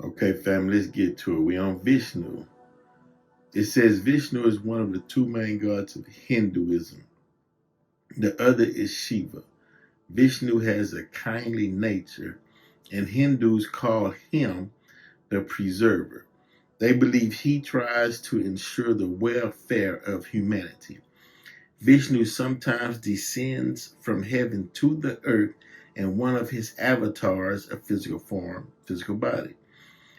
Okay, family, let's get to it. We on Vishnu. It says Vishnu is one of the two main gods of Hinduism. The other is Shiva. Vishnu has a kindly nature, and Hindus call him the preserver. They believe he tries to ensure the welfare of humanity. Vishnu sometimes descends from heaven to the earth in one of his avatars, a physical form, physical body.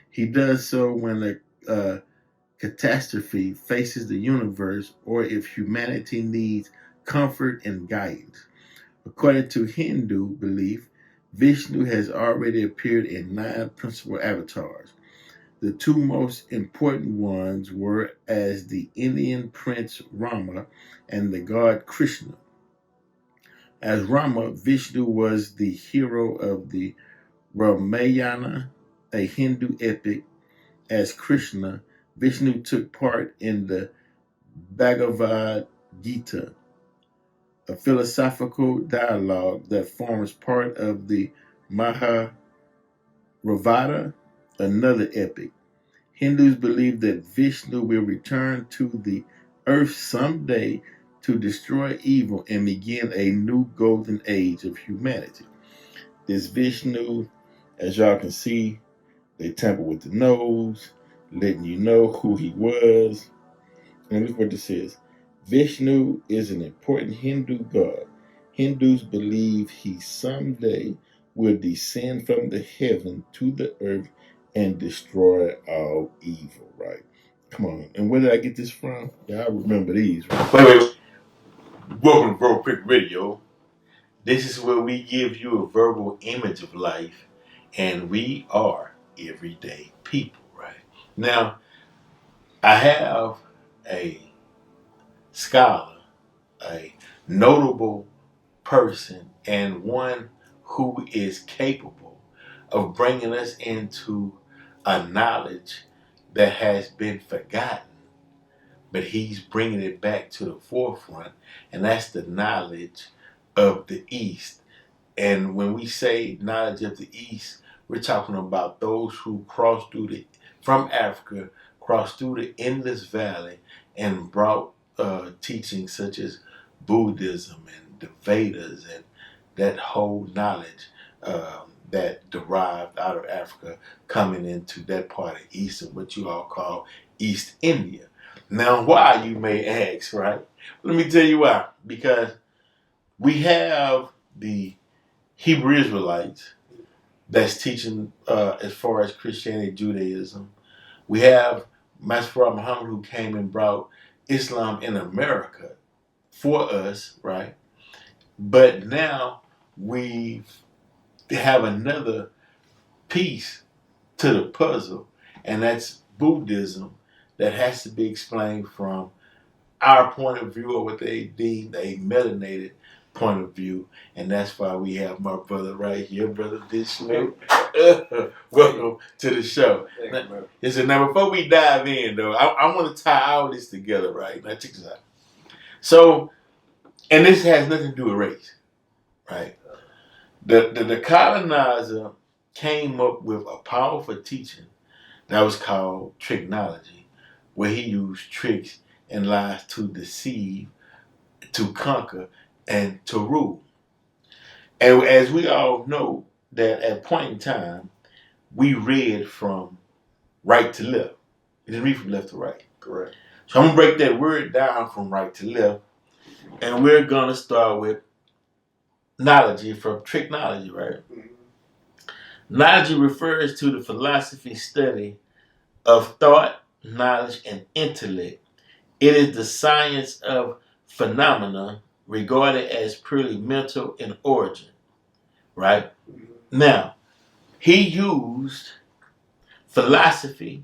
He does so when a catastrophe faces the universe or if humanity needs comfort and guidance. According to Hindu belief, Vishnu has already appeared in 9 principal avatars. The two most important ones were as the Indian prince Rama and the god Krishna. As Rama, Vishnu was the hero of the Ramayana, a Hindu epic. As Krishna, Vishnu took part in the Bhagavad Gita, a philosophical dialogue that forms part of the Mahabharata, another epic. Hindus believe that Vishnu will return to the earth someday to destroy evil and begin a new golden age of humanity. This Vishnu, as y'all can see, they tamper with the nose, letting you know who he was. And look what this says. Vishnu is an important Hindu god. Hindus believe he someday will descend from the heaven to the earth and destroy all evil, right? Come on. And where did I get this from? Y'all remember these, right? Wait. Welcome to Verbal Quick Radio. This is where we give you a verbal image of life, and we are everyday people, right? Now, I have a scholar, a notable person, and one who is capable of bringing us into a knowledge that has been forgotten, but he's bringing it back to the forefront, and that's the knowledge of the East. And when we say knowledge of the East, we're talking about those who crossed from Africa, crossed through the Indus Valley, and brought teachings such as Buddhism and the Vedas and that whole knowledge that derived out of Africa coming into that part of East of what you all call East India. Now, why, you may ask, right? Let me tell you why. Because we have the Hebrew Israelites that's teaching as far as Christianity, Judaism. We have Master Muhammad who came and brought Islam in America for us, right? But now we have another piece to the puzzle, and that's Buddhism that has to be explained from our point of view, or what they deem a melanated point of view, and that's why we have my brother right here, Brother Vishnu. Welcome to the show. Listen, now before we dive in, though, I want to tie all this together, right? Now check this out. So, and this has nothing to do with race, right? The colonizer came up with a powerful teaching that was called tricknology, where he used tricks and lies to deceive, to conquer, and to rule. And as we all know, that at a point in time, we read from right to left. We didn't read from left to right. Correct. So I'm going to break that word down from right to left, and we're going to start with knowledge from tricknology, right? Mm-hmm. Knowledge refers to the philosophy study of thought, knowledge, and intellect. It is the science of phenomena regarded as purely mental in origin, right? Mm-hmm. Now, he used philosophy,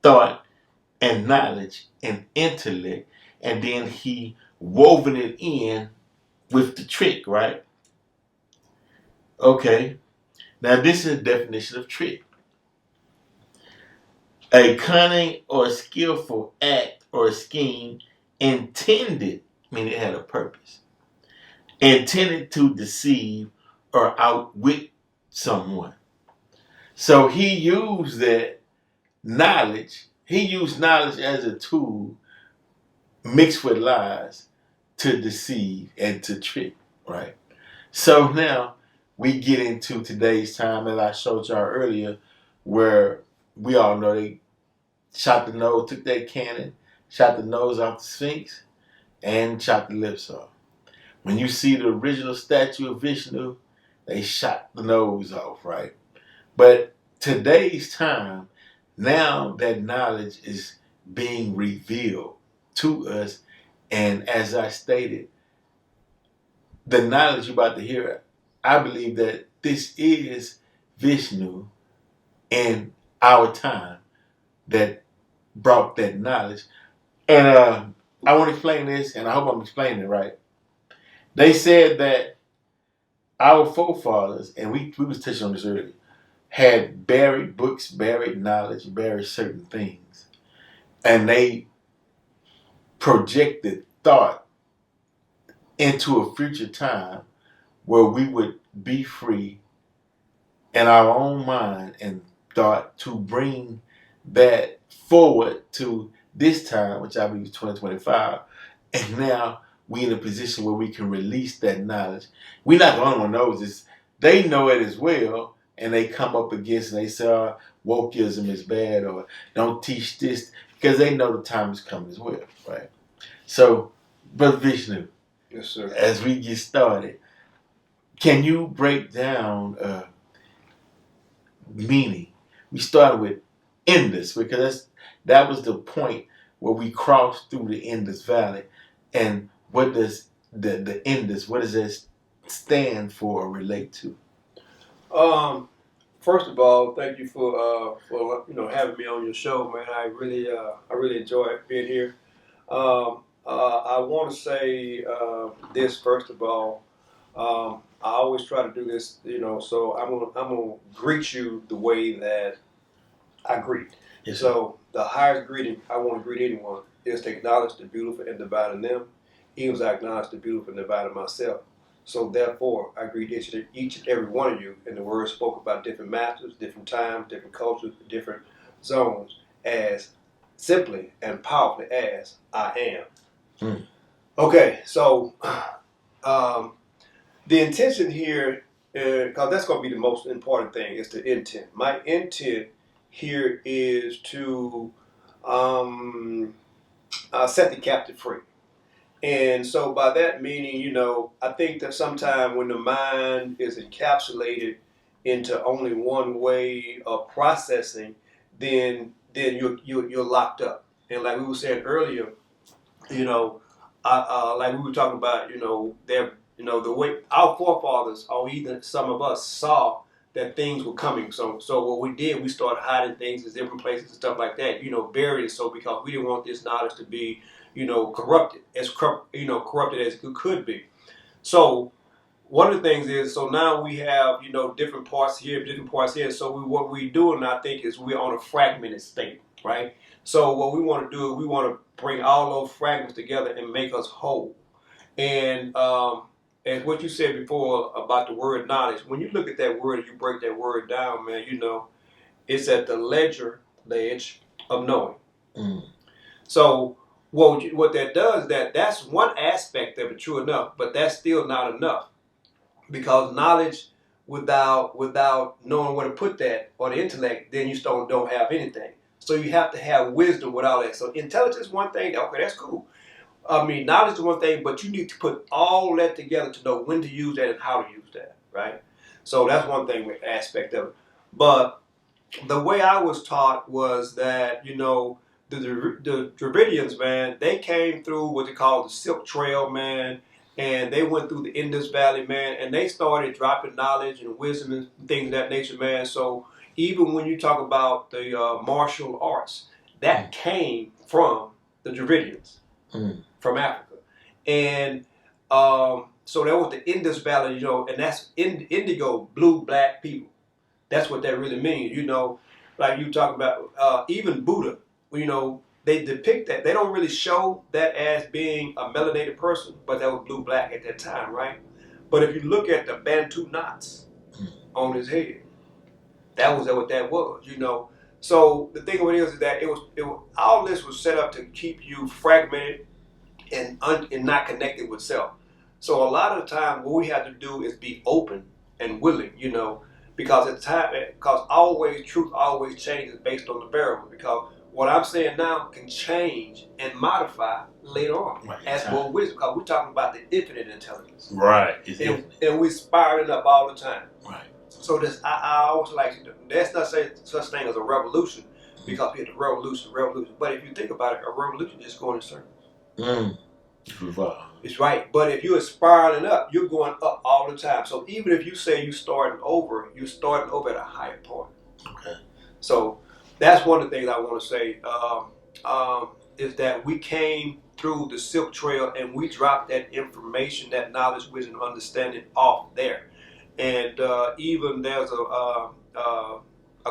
thought, and knowledge and intellect, and then he woven it in with the trick, right? Okay, now this is a definition of trick. A cunning or skillful act or scheme intended, meaning it had a purpose, intended to deceive or outwit someone. So he used that knowledge. He used knowledge as a tool mixed with lies to deceive and to trick, right? So now we get into today's time, as I showed y'all earlier, where we all know they shot the nose, took that cannon, shot the nose off the Sphinx, and chopped the lips off. When you see the original statue of Vishnu, they shot the nose off, right? But today's time, now that knowledge is being revealed to us, and as I stated, the knowledge you're about to hear, I believe that this is Vishnu in our time that brought that knowledge. And I want to explain this, and I hope I'm explaining it right. They said that our forefathers, and we was touching on this earlier, had buried books, buried knowledge, buried certain things. And they projected thought into a future time where we would be free in our own mind and thought to bring that forward to this time, which I believe is 2025. And now we in a position where we can release that knowledge. We're not the only one knows this. They know it as well, and they come up against and they say, oh, wokeism is bad, or don't teach this, because they know the time is coming as well, right? So, Brother Vishnu, yes, sir. As we get started, can you break down meaning? We started with Indus because that was the point where we crossed through the Indus Valley. And what does the Indus, what does that stand for or relate to? First of all, thank you for having me on your show, man. I really enjoy being here. I want to say this first of all. I always try to do this, So I'm gonna greet you the way that I greet. Yes, so the highest greeting I want to greet anyone is to acknowledge the beautiful and divine in them, even as I acknowledge the beautiful and divine in myself. So therefore, I greet each and every one of you, and the words spoke about different masters, different times, different cultures, different zones, as simply and powerfully as I am. Okay, so the intention here, because that's going to be the most important thing, is the intent. My intent here is to set the captive free. And so by that meaning, I think that sometimes when the mind is encapsulated into only one way of processing, then you're locked up. And like we were saying earlier, like we were talking about, the way our forefathers, or even some of us, saw that things were coming. So what we did, we started hiding things in different places and stuff like that. Buried it, so because we didn't want this knowledge to be, corrupted as it could be. So one of the things is, so now we have, different parts here, different parts here. So what we doing, I think, is we're on a fragmented state, right? So what we want to do is we want to bring all those fragments together and make us whole. And what you said before about the word knowledge, when you look at that word and you break that word down, man, it's at the ledge of knowing. So what that does, that's one aspect of it, true enough, but that's still not enough. Because knowledge without knowing where to put that, or the intellect, then you still don't have anything. So you have to have wisdom with all that. So intelligence is one thing. Okay, that's cool. I mean, knowledge is one thing, but you need to put all that together to know when to use that and how to use that, right? So that's one thing with aspect of it. But the way I was taught was that, the Dravidians, man, they came through what they call the Silk Trail, man, and they went through the Indus Valley, man, and they started dropping knowledge and wisdom and things of that nature, man. So even when you talk about the martial arts, that came from the Dravidians, from Africa. And so that was the Indus Valley, and that's indigo, blue, black people. That's what that really means, like you talk about, even Buddha, they depict that. They don't really show that as being a melanated person, but that was blue black at that time, right? But if you look at the Bantu knots on his head, That was what that was, you know. So the thing of it is that it was all this was set up to keep you fragmented and not connected with self. So a lot of the time, what we have to do is be open and willing, you know, because at the time, because always truth always changes based on the variable. Because what I'm saying now can change and modify later on as more wisdom. Because we're talking about the infinite intelligence, right? And we're spiraling up all the time, right? So this, I always like to. That's not such thing as a revolution, because we had a revolution. But if you think about it, a revolution is just going in circles. It's right. But if you're spiraling up, you're going up all the time. So even if you say you're starting over at a higher point. Okay. So that's one of the things I want to say is that we came through the Silk Trail and we dropped that information, that knowledge, wisdom, understanding off there. And even there's a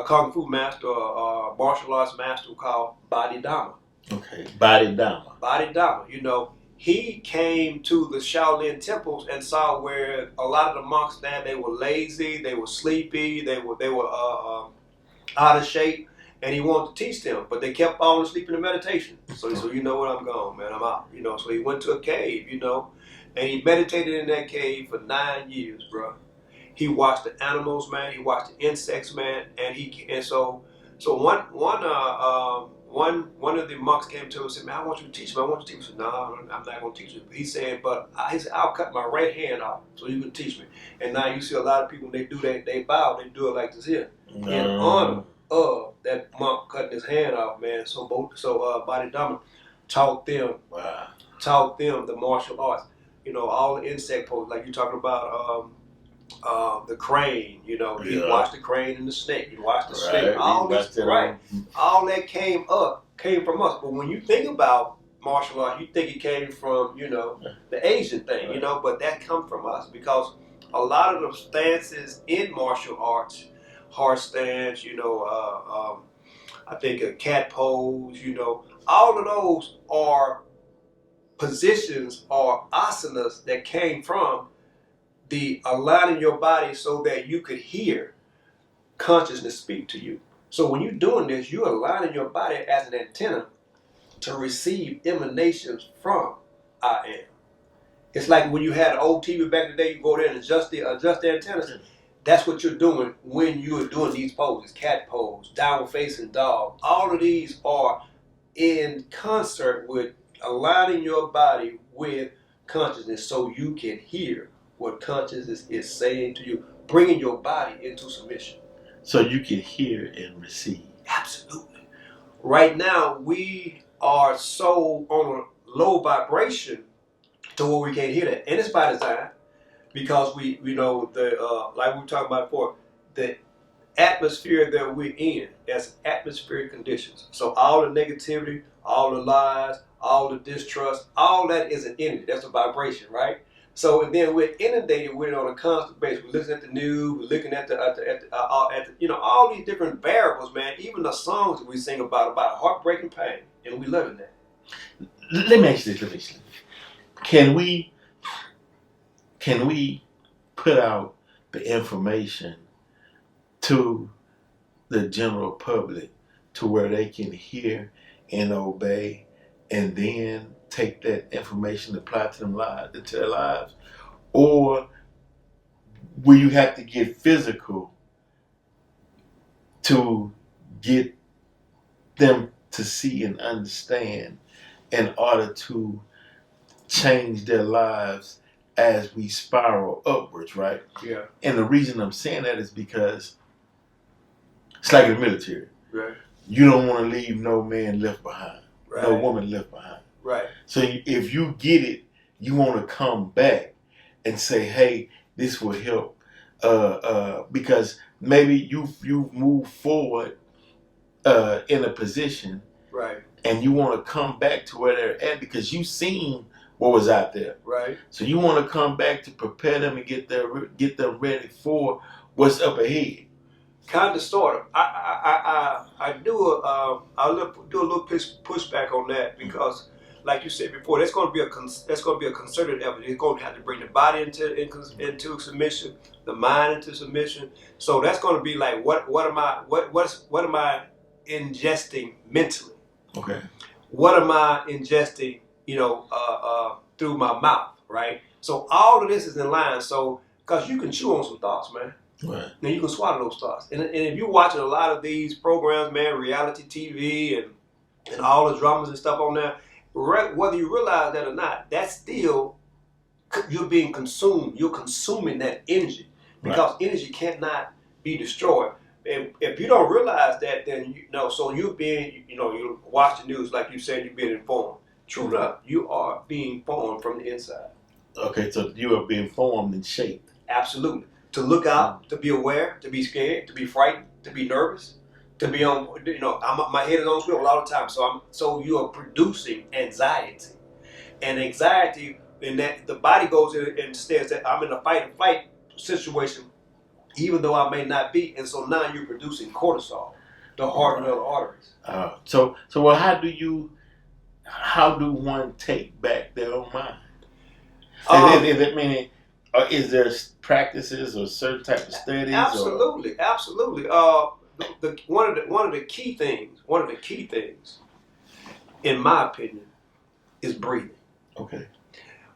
kung fu master, a martial arts master called Bodhidharma. Okay, Bodhidharma. Bodhidharma, you know, he came to the Shaolin temples and saw where a lot of the monks there, they were lazy, they were sleepy, they were out of shape, and he wanted to teach them, but they kept falling asleep in the meditation. So he said, you know what, I'm gone, man, I'm out. You know, so he went to a cave, you know, and he meditated in that cave for 9 years, bro. He watched the animals, man. He watched the insects, man. So one of the monks came to him and said, "Man, I want you to teach me. I want you to teach me." He said, "No, I'm not going to teach you." He said, he said, "I'll cut my right hand off so you can teach me." And now you see a lot of people, when they do that, they bow, they do it like this here, in honor of that monk cutting his hand off, man. So Bodhidharma taught them the martial arts. You know, all the insect poses, like you're talking about. The crane, you know, you watch the crane and the snake, you watch the snake, all that came from us. But when you think about martial arts, you think it came from, you know, the Asian thing, you know, but that come from us, because a lot of the stances in martial arts, heart stance, you know, I think a cat pose, you know, all of those are positions or asanas that came from the aligning your body so that you could hear consciousness speak to you. So when you're doing this, you're aligning your body as an antenna to receive emanations from I am. It's like when you had an old TV back in the day, you go there and adjust the antennas. That's what you're doing when you're doing these poses, cat pose, downward facing dog. All of these are in concert with aligning your body with consciousness so you can hear what consciousness is saying to you, bringing your body into submission. So you can hear and receive. Absolutely. Right now, we are so on a low vibration to where we can't hear that. And it's by design, because we know, like we were talking about before, the atmosphere that we're in, as atmospheric conditions. So all the negativity, all the lies, all the distrust, all that is an energy. That's a vibration, right? So, and then we're inundated with it on a constant basis. We're listening at the news. We're looking at the you know, all these different variables, man. Even the songs that we sing about heartbreaking pain, and we loving that. Let me ask you this. Can we put out the information to the general public to where they can hear and obey, and then take that information to apply to their lives? Or will you have to get physical to get them to see and understand in order to change their lives as we spiral upwards, right? Yeah. And the reason I'm saying that is because it's like in the military. Right. You don't want to leave no man left behind, right. No woman left behind. Right. So if you get it, you want to come back and say, hey, this will help, because maybe you've moved forward in a position, right, and you want to come back to where they're at because you've seen what was out there, right. So you want to come back to prepare them and get them ready for what's up ahead. Kind of, sort of. I do a little pushback on that, because like you said before, that's going to be a concerted effort. It's going to have to bring the body into submission, the mind into submission. So that's going to be like what am I ingesting mentally? Okay. What am I ingesting? Through my mouth, right? So all of this is in line. So because you can chew on some thoughts, man. Right. And you can swallow those thoughts. And if you're watching a lot of these programs, man, reality TV and all the dramas and stuff on there, whether you realize that or not, that's still, you're being consumed. You're consuming that energy because energy cannot be destroyed. And if you don't realize that, then so you're being, you watch the news like you said, you're being informed. True enough, you are being formed from the inside. Okay, so you are being formed and shaped. Absolutely. To look out, to be aware, to be scared, to be frightened, to be nervous, to be on, my head is on swivel all the time. So you are producing anxiety. And anxiety, in that the body goes in and says that I'm in a fight and flight situation, even though I may not be. And so now you're producing cortisol, the heart and other arteries. So well, how do one take back their own mind? Is it meaning? Is there practices or certain type of studies? Absolutely. One of the key things, in my opinion, is breathing. Okay.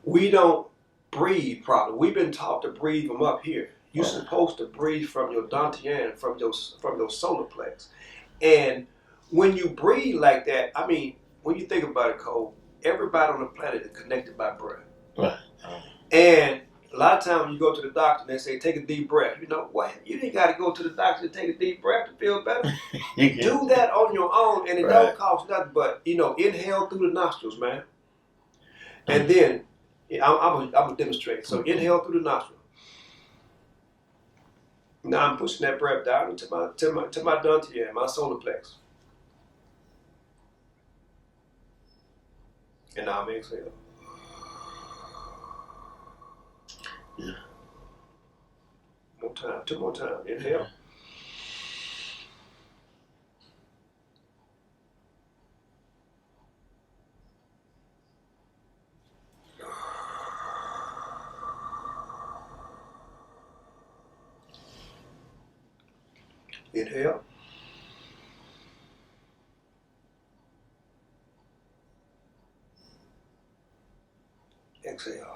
We don't breathe properly. We've been taught to breathe from up here. You're supposed to breathe from your dantian, from your solar plex. And when you breathe like that, I mean, when you think about it, Cole, everybody on the planet is connected by breath. Right. And a lot of times you go to the doctor and they say, take a deep breath. You know what? You didn't got to go to the doctor to take a deep breath to feel better. Do that on your own, and it don't cost nothing but, inhale through the nostrils, man. And then, I'm going to demonstrate. So inhale through the nostril. Now I'm pushing that breath down into my dantian, my solar plex. And now I'm exhaling. Yeah. More time, 2 more times. Inhale. Inhale. Exhale.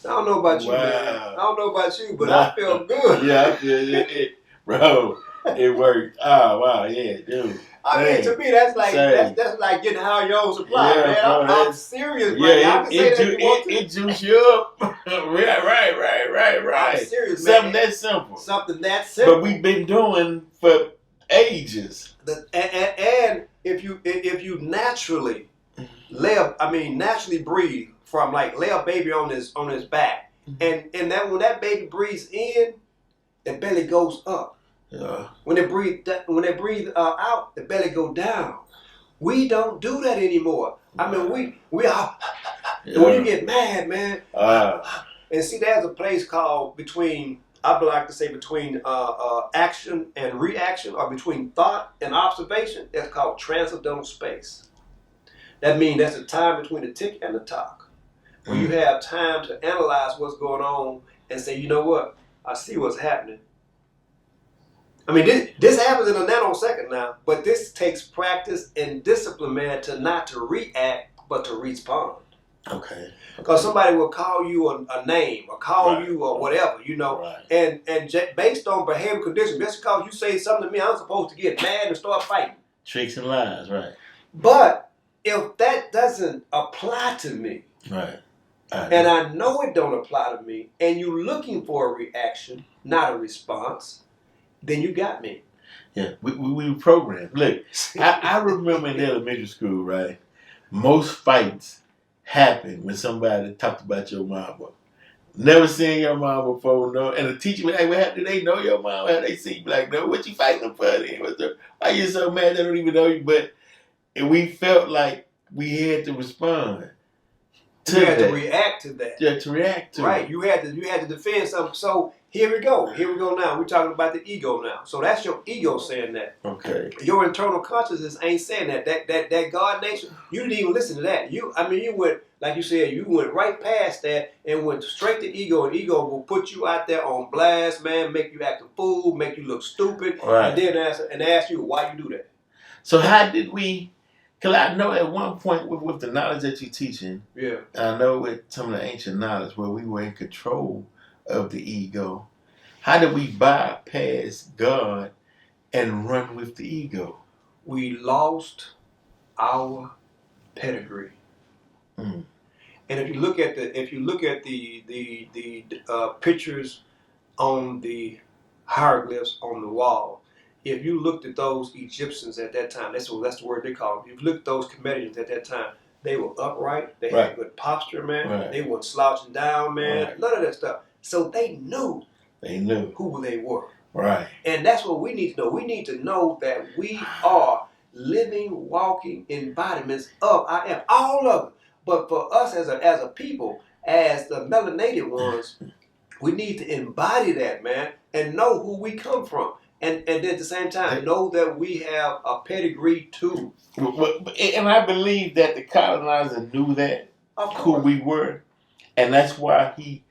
I don't know about you, man. I don't know about you, but I feel good. Yeah, I feel it. Bro, it worked. Oh, wow, yeah, dude. I mean, to me, that's like getting high your own supply, man. Bro, I'm serious, man. I can say that if you want to. It juice you up. Right. I'm serious, Something man. Something that simple. But we've been doing for ages. And if you naturally naturally breathe from lay a baby on his back, and then when that baby breathes in, the belly goes up. Yeah. When they breathe out, the belly go down. We don't do that anymore. I mean, we are. When you get mad, man, and see, there's a place called between action and reaction, or between thought and observation. That's called transcendental space. That means that's the time between the tick and the tock, where you have time to analyze what's going on and say, you know what, I see what's happening. I mean, this happens in a nanosecond now, but this takes practice and discipline, man, not to react, but to respond. Okay. Because somebody will call you a name or call you or whatever, and based on behavior conditions, just because you say something to me, I'm supposed to get mad and start fighting. Tricks and lies, right. But if that doesn't apply to me, right, and I know it don't apply to me, and you're looking for a reaction, not a response, then you got me. Yeah, we were programmed. Look, I remember in elementary school, right? Most fights happen when somebody talked about your mama. Never seen your mom before, no. And the teacher would, hey, what happened? Do they know your mom? How they see you? Like, no, what you fighting for then? Why you so mad they don't even know you? But we felt like we had to respond. You had to react to that. Yeah, to react to it. Right. You had to defend something. So Here we go. Here we go now. We're talking about the ego now. So that's your ego saying that. Okay. Your internal consciousness ain't saying that. That God nature, you didn't even listen to that. You went, like you said, you went right past that and went straight to ego. And ego will put you out there on blast, man, make you act a fool, make you look stupid, Right. and then ask you why you do that. So how did we? Because I know at one point with the knowledge that you're teaching, Yeah. I know with some of the ancient knowledge where we were in control of the ego. How did we bypass God and run with the ego? We lost our pedigree. Mm. And if you look at the pictures on the hieroglyphs on the wall, if you looked at those Egyptians at that time, that's the word they call them. If you looked at those comedians at that time, they were upright. They had good posture, man. Right. They weren't slouching down, man. Right. None of that stuff. So they knew who they were. Right. And that's what we need to know. We need to know that we are living, walking embodiments of I am. All of them. But for us as a people, as the melanated ones, we need to embody that, man, and know who we come from. And at the same time, know that we have a pedigree too. And I believe that the colonizer knew that, who we were. And that's why he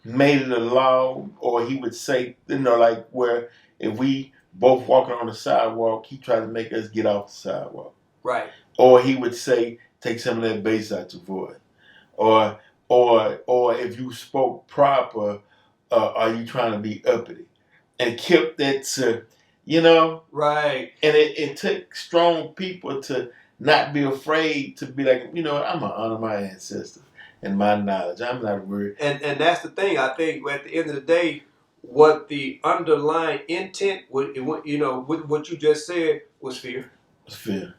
made it a law, or he would say, like where if we both walking on the sidewalk, he tried to make us get off the sidewalk. Right. Or he would say, take some of that bass out your voice. Or if you spoke proper, are you trying to be uppity? And kept that to, Right. And it took strong people to not be afraid to be like, I'm going to honor my ancestors and my knowledge. I'm not worried. And that's the thing. I think at the end of the day, what the underlying intent, with what you just said, was fear. Fear.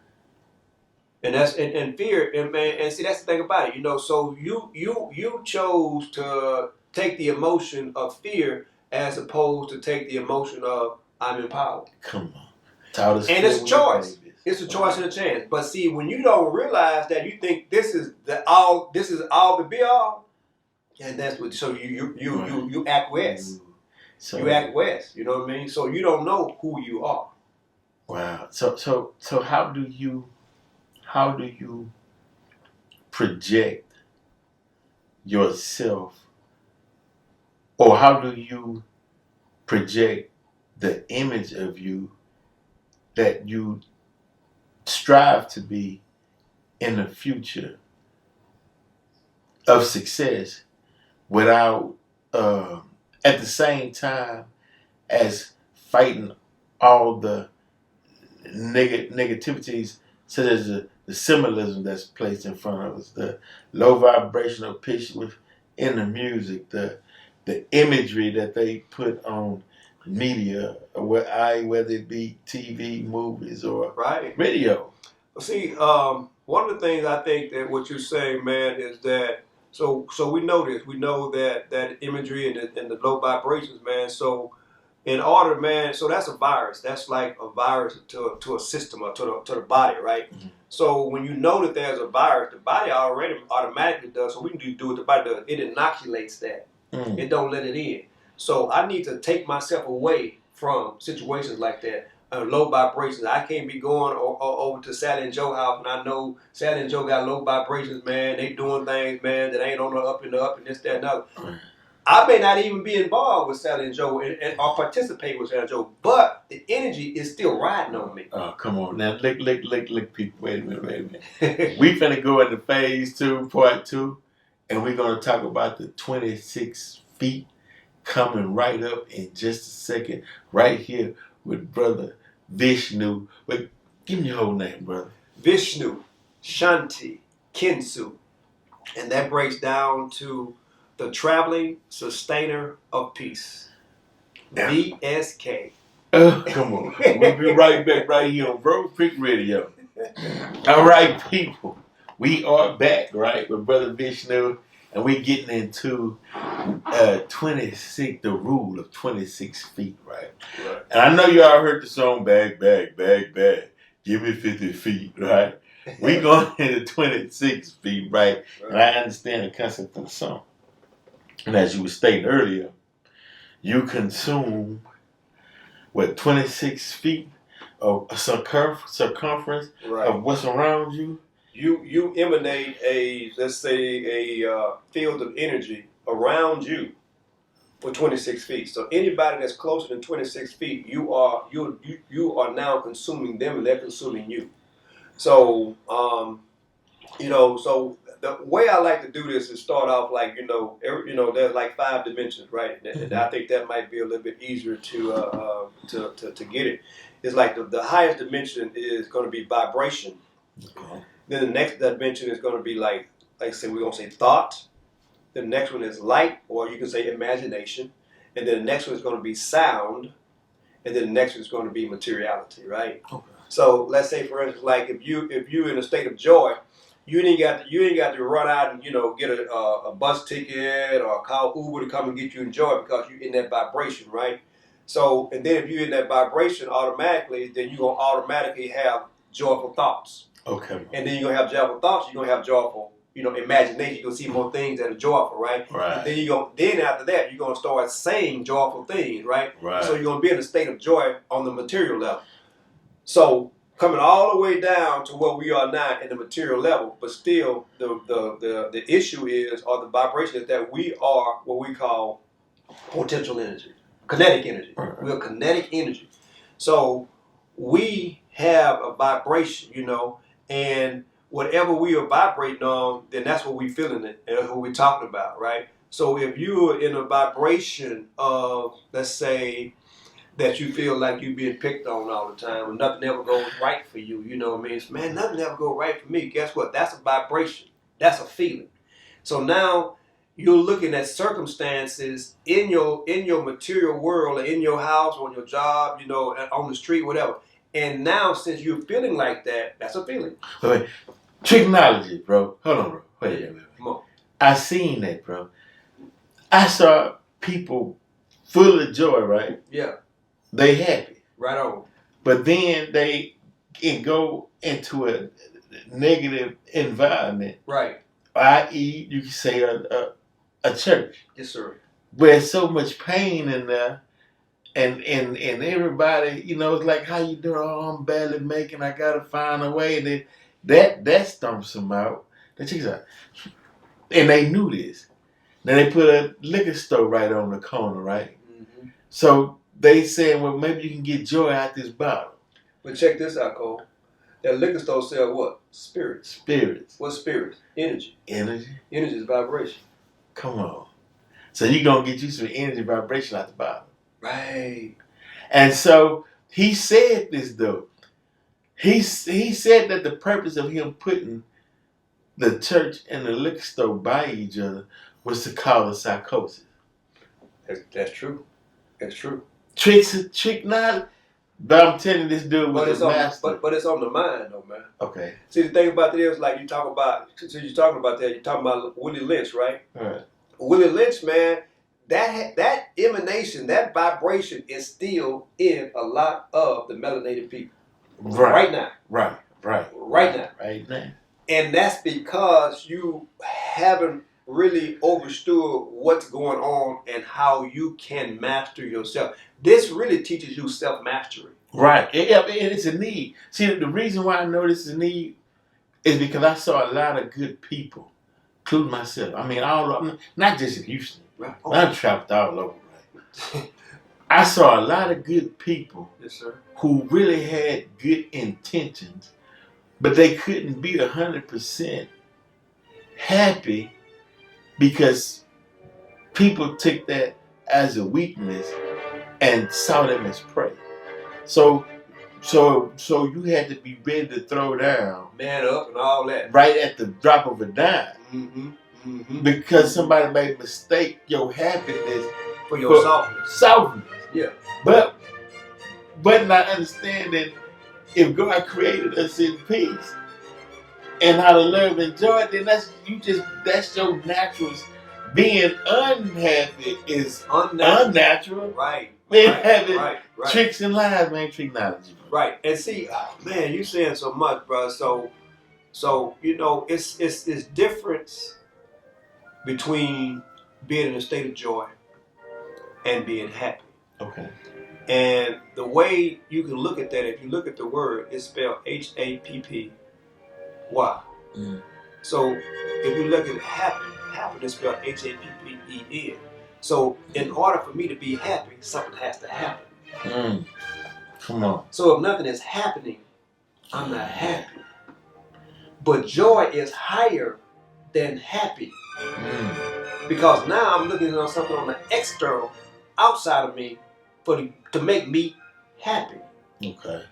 And that's and fear, and man, and see, that's the thing about it, So you chose to take the emotion of fear as opposed to take the emotion of I'm empowered. Come on, and it's a choice. It's a choice and a chance. But see, when you don't realize that, you think this is all the be all, and that's what. So you acquiesce. So you acquiesce. You know what I mean? So you don't know who you are. Wow. So how do you project yourself, or how do you project the image of you that you strive to be in the future of success without at the same time as fighting all the negativities, such as the symbolism that's placed in front of us, the low vibrational pitch within the music, the imagery that they put on media, whether it be TV, movies, or radio. See, one of the things I think that what you're saying, man, is that so we know this. We know that imagery and the low vibrations, man. So in order, man, so that's a virus. That's like a virus to a system or to the body, right? Mm-hmm. So when you know that there's a virus, the body already automatically does. So we can do what the body does. It inoculates that. Mm. It don't let it in. So I need to take myself away from situations like that. Low vibrations. I can't be going over to Sally and Joe house, and I know Sally and Joe got low vibrations, man. They doing things, man, that ain't on the up and this, that, and the other. Mm. I may not even be involved with Sally and Joe or participate with Sally and Joe, but the energy is still riding on me. Oh, come on. Now, look, people. Wait a minute. We finna go into phase 2, part 2, and we're going to talk about the 26 feet coming right up in just a second, right here with Brother Vishnu. But give me your whole name, brother. Vishnu, Shanti, Kinsu. And that breaks down to the traveling sustainer of peace. Yeah. VSK. Come on. We'll be right back right here on Bro Creek Radio. All right, people. We are back, right, with Brother Vishnu, and we're getting into 26, the rule of 26 feet, right? And I know y'all heard the song Bag, give me 50 feet, right? We going into 26 feet, right? And I understand the concept of the song. And as you were stating earlier, you consume what 26 feet of circumference Right. of what's around you. You emanate a, let's say, a field of energy around you for 26 feet. So anybody that's closer than 26 feet, you are now consuming them, and they're consuming you. So so the way I like to do this is start off like there's like 5 dimensions, right? And I think that might be a little bit easier to get it. It's like the highest dimension is going to be vibration. Okay. Then the next dimension is going to be like I said, we're going to say thought. The next one is light, or you can say imagination. And then the next one is going to be sound. And then the next one is going to be materiality, right? Okay. So let's say, for instance, like if you're in a state of joy, you ain't got to run out and get a bus ticket or call Uber to come and get you in joy, because you're in that vibration, right? So, and then if you're in that vibration automatically, then you're gonna automatically have joyful thoughts. Okay. And then you're gonna have joyful thoughts. You're gonna have joyful, imagination. You're gonna see more things that are joyful, right? Right. And then after that, you're gonna start saying joyful things, right? Right. So you're gonna be in a state of joy on the material level. So coming all the way down to where we are now in the material level, but still the issue is, or the vibration is, that we are what we call potential energy, kinetic energy. Right. We're kinetic energy. So we have a vibration, and whatever we are vibrating on, then that's what we're feeling it, and that's what we're talking about, right? So if you're in a vibration of, let's say, that you feel like you're being picked on all the time and nothing ever goes right for you, you know what I mean? Man, nothing ever goes right for me. Guess what? That's a vibration. That's a feeling. So now you're looking at circumstances in your material world, or in your house, on your job, on the street, whatever. And now, since you're feeling like that, that's a feeling. Wait. Technology, bro. Hold on, bro. Wait a minute. Come on. I seen that, bro. I saw people full of joy, right? Yeah. They happy. Right on. But then they can go into a negative environment. Right. I.e., you can say a church. Yes, sir. Where there's so much pain in there. And everybody, it's like, how you doing? Oh, I'm barely making. I gotta find a way. And then that stumps them out. That checks out. And they knew this. Now they put a liquor store right on the corner, right? Mm-hmm. So they said, well, maybe you can get joy out this bottle. But check this out, Cole. That liquor store sell what? Spirits. Spirits. What spirits? Energy. Energy. Energy is vibration. Come on. So you're gonna get you some energy vibration out the bottle. Right. And so he said this though. He said that the purpose of him putting the church and the liquor store by each other was to cause a psychosis. That's true. That's true. Trick not. But I'm telling you, this dude was a master. But it's on the mind, though, man. Okay. See, the thing about it is, like you talk about, since you're talking about that, you're talking about Willie Lynch, right? All right. Willie Lynch, man, that emanation, that vibration is still in a lot of the melanated people. Right now. Right now. And that's because you haven't really understood what's going on and how you can master yourself. This really teaches you self-mastery. Right. It's a need. See, the reason why I know this is a need is because I saw a lot of good people, including myself. I mean, not just in Houston. Right. I traveled all over. Right. I saw a lot of good people. Yes, sir. Who really had good intentions, but they couldn't be 100% happy because people took that as a weakness and saw them as prey. So you had to be ready to throw down, man up, and all that, right at the drop of a dime. Mm-hmm. Mm-hmm. Because somebody made mistake your happiness for your softness. Yeah. But not understanding, if God created us in peace and how to love and joy, then that's your natural. Being unhappy is unnatural. Right. Having tricks and lies, man, technology. Right. And see, man, you saying so much, bro. So it's difference between being in a state of joy and being happy. Okay. And the way you can look at that, if you look at the word, it's spelled Happy. Mm. So if you look at happy is spelled Happen. So in order for me to be happy, something has to happen. Mm. Come on. So if nothing is happening, I'm not happy. But joy is higher than happy. Because now I'm looking at something on the external, outside of me, to make me happy. Okay.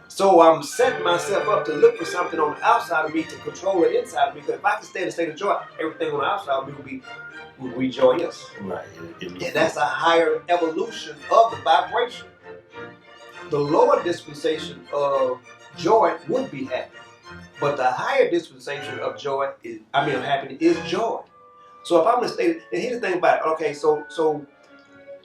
So I'm setting myself up to look for something on the outside of me to control the inside of me. Because if I can stay in a state of joy, everything on the outside of me will be joyous. Right. And that's a higher evolution of the vibration. The lower dispensation of joy would be happy. But the higher dispensation of happiness is joy. So if I'm in a state, and here's the thing about it, okay, so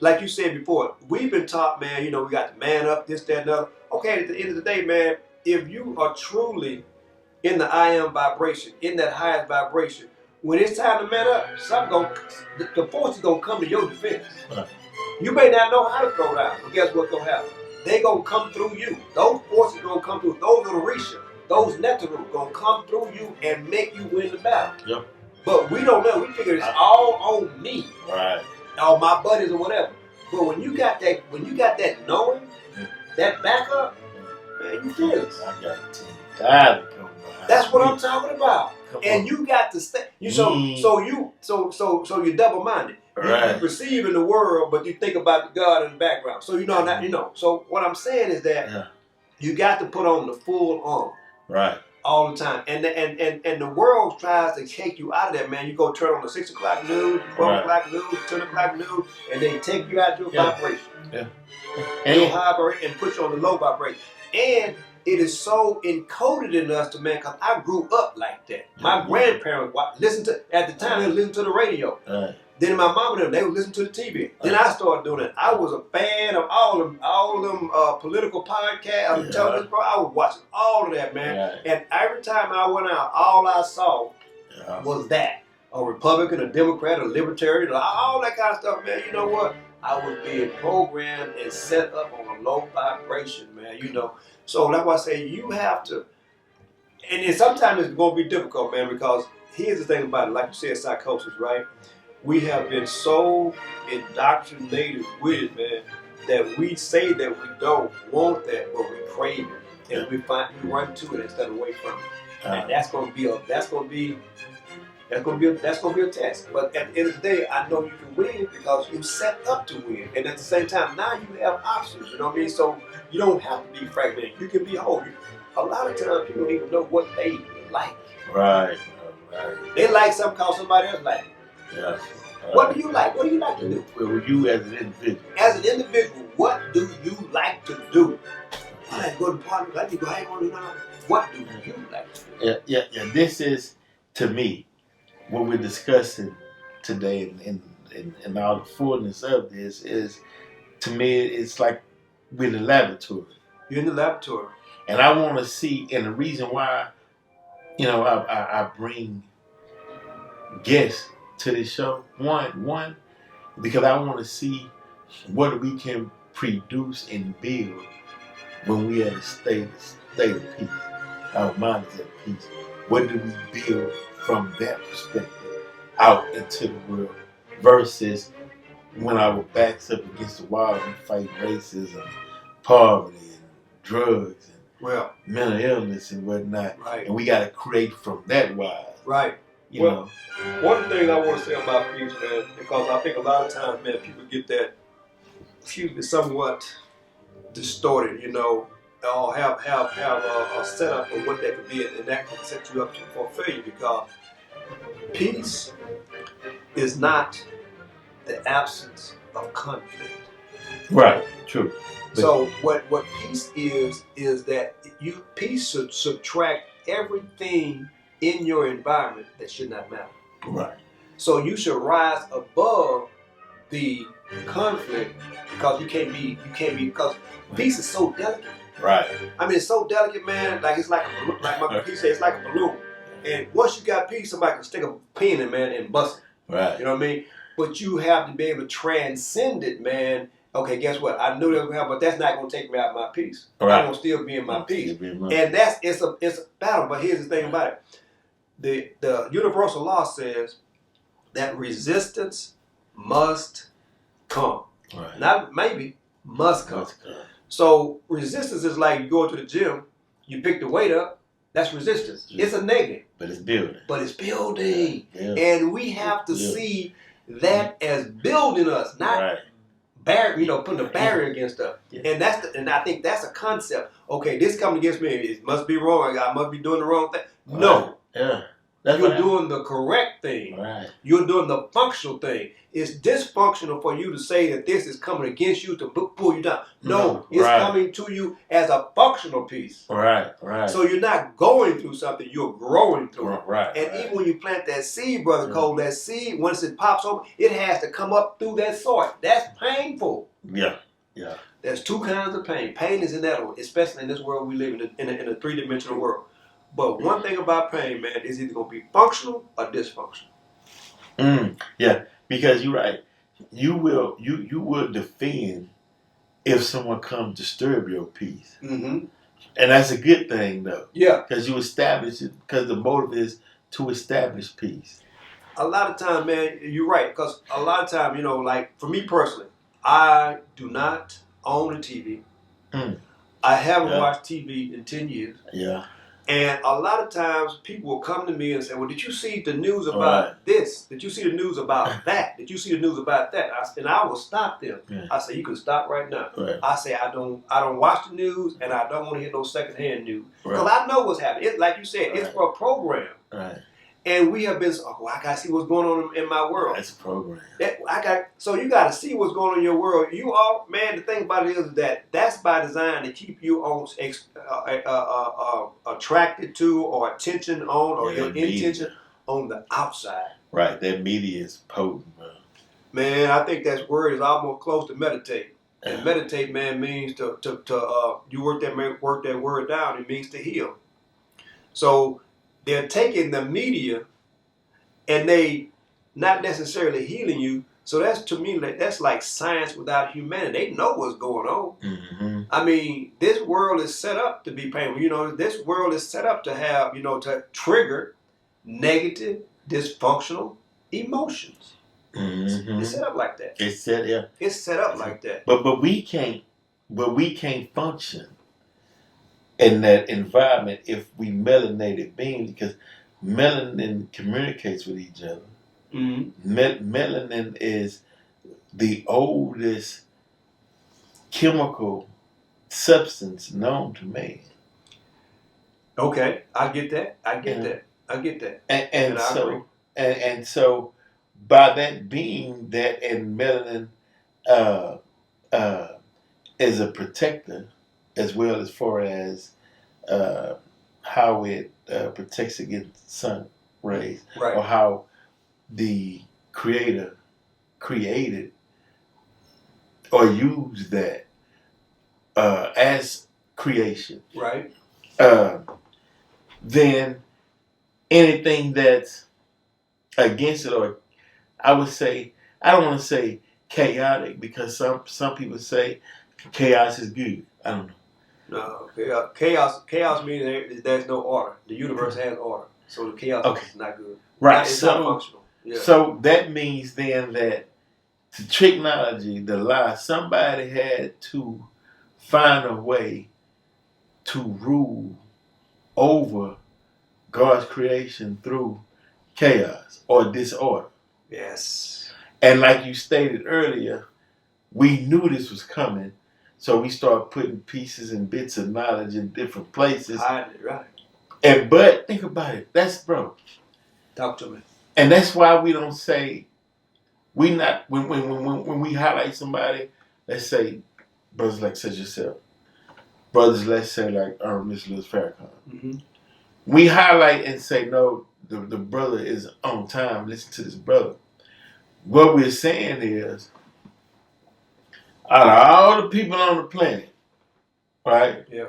like you said before, we've been taught, man, we got to man up, this, that, and other. Okay, at the end of the day, man, if you are truly in the I am vibration, in that highest vibration, when it's time to man up, the force is going to come to your defense. Right. You may not know how to throw down, but guess what's going to happen? They're going to come through you. Those forces going to come through. Those Orisha, those Netaru going to come through you and make you win the battle. Yep. But we don't know. We figure it's all on me. Right. Or my buddies or whatever. But when you got that knowing, that backup, man, you feel it. I got to come behind. That's what I'm talking about. And you got to stay. So you're double-minded. Right. You perceive in the world, but you think about the God in the background. So So what I'm saying is that you got to put on the full armor. Right. All the time. And the world tries to take you out of that, man. You go turn on the 6 o'clock news, 12 o'clock news, 10 o'clock news, and they take you out your vibration. Yeah. And vibration and put you on the low vibration. And it is so encoded in us because I grew up like that. My grandparents listened to, at the time, they listened to the radio. Right. Then my mom and them, they would listen to the TV. Then I started doing it. I was a fan of all of them political podcasts, television programs. I was watching all of that, man. Right. And every time I went out, all I saw was that. A Republican, a Democrat, a Libertarian, all that kind of stuff, man. You know what? I was being programmed and set up on a low vibration, man. So that's why I say you have to, and sometimes it's going to be difficult, man, because here's the thing about it. Like you said, psychosis, right? We have been so indoctrinated with it, man, that we say that we don't want that, but we crave it, and we run to it instead of away from it. And that's gonna be a test. But at the end of the day, I know you can win because you set up to win, and at the same time, now you have options. You know what I mean? So you don't have to be fragmented. You can be whole. A lot of times, people don't even know what they like. Right. They like something because somebody else like it. Yeah. What do you like? What do you like to do? Well, you as an individual. As an individual, what do you like to do? I like to go to parties. I like to go hang on. What do you like to do? Yeah. This is, to me, what we're discussing today, and all the fullness of this is, to me, it's like we're in the laboratory. You're in the laboratory. And I want to see, and the reason why, I bring guests to this show, one, because I want to see what we can produce and build when we are in a state of peace. Our mind is at peace. What do we build from that perspective out into the world versus when our backs up against the wall and fight racism, poverty, and drugs, and mental illness and whatnot. Right. And we got to create from that wise. Right. You know. One of the things I want to say about peace, man, because I think a lot of times, man, people get that, somewhat distorted, or have a setup of what that could be, and that can set you up for failure, because peace is not the absence of conflict. Right. True. So what peace is that peace should subtract everything in your environment that should not matter. Right. So you should rise above the conflict, because you can't be because peace is so delicate. Right. I mean, it's so delicate, man. Like it's like a balloon. Like my peace said, it's like a balloon. And once you got peace, somebody can stick a pin in, man, and bust it. Right. You know what I mean? but you have to be able to transcend it, man. Okay, guess what? I knew that was gonna happen, but that's not gonna take me out of my peace. Right. I'm gonna still be in my peace. And it's a battle. But here's the thing about it. The universal law says that resistance must come. Right. Not maybe, must come. So resistance is like you go to the gym, you pick the weight up, that's resistance. It's a negative. But it's building. But it's building. Yeah. And we have to see that as building us, not putting a barrier against us. Yeah. And I think that's a concept. Okay, this coming against me, it must be wrong. I must be doing the wrong thing. Right. No. Yeah. You're doing the correct thing. Right. You're doing the functional thing. It's dysfunctional for you to say that this is coming against you to pull you down. No, it's coming to you as a functional piece. Right, right. So you're not going through something, you're growing through it. Right. And even when you plant that seed, Brother Cole, that seed, once it pops open, it has to come up through that soil. That's painful. Yeah, yeah. There's two kinds of pain. Pain is inevitable, especially in this world we live in a three-dimensional world. But one thing about pain, man, is either going to be functional or dysfunctional. Yeah, because you're right. You will defend if someone comes disturb your peace. Mm-hmm. And that's a good thing, though. Yeah. Because you establish it, because the motive is to establish peace. A lot of time, man, you're right. Because a lot of time, like for me personally, I do not own a TV. I haven't watched TV in 10 years. Yeah. And a lot of times people will come to me and say, well, did you see the news about this? Did you see the news about that? Did you see the news about that? And I will stop them. Yeah. I say, you can stop right now. Right. I say, I don't watch the news and I don't want to hear no secondhand news. Because I know what's happening. It's like you said, it's for a program. Right. And we have been, I got to see what's going on in my world. That's a program. So you got to see what's going on in your world. The thing about it is that that's by design to keep you on attracted to or attention on or your intention on the outside. Right. That media is potent, bro. Man, I think that word is almost close to meditate. And meditate, man, means to you work that word down. It means to heal. So they're taking the media and they not necessarily healing you. So that's, to me, that's like science without humanity. They know what's going on. Mm-hmm. I mean, this world is set up to be painful. This world is set up to have, to trigger negative, dysfunctional emotions. Mm-hmm. It's set up like that. It's set up like that. But we can't function in that environment if we melanated beings, because melanin communicates with each other. Mm-hmm. Melanin is the oldest chemical substance known to man. Okay, I get that. I get that. And so by that being that, and melanin is a protector as well, as far as how it protects against sun rays, or how the Creator created or used that as creation. Right. Then anything that's against it, or I would say, I don't want to say chaotic, because some people say chaos is good. I don't know. No, chaos means there's no order. The universe has order, so the chaos is not good. Right. It's not functional. Yeah. So that means then that the technology, the lie, somebody had to find a way to rule over God's creation through chaos or disorder. Yes. And like you stated earlier, we knew this was coming, so we started putting pieces and bits of knowledge in different places. Right. But think about it. Talk to me. And that's why we don't say, when we highlight somebody, let's say brothers like such yourself, brothers, let's say like Mr. Louis Farrakhan. Mm-hmm. We highlight and say, no, the brother is on time. Listen to this brother. What we're saying is, out of all the people on the planet, right? Yeah.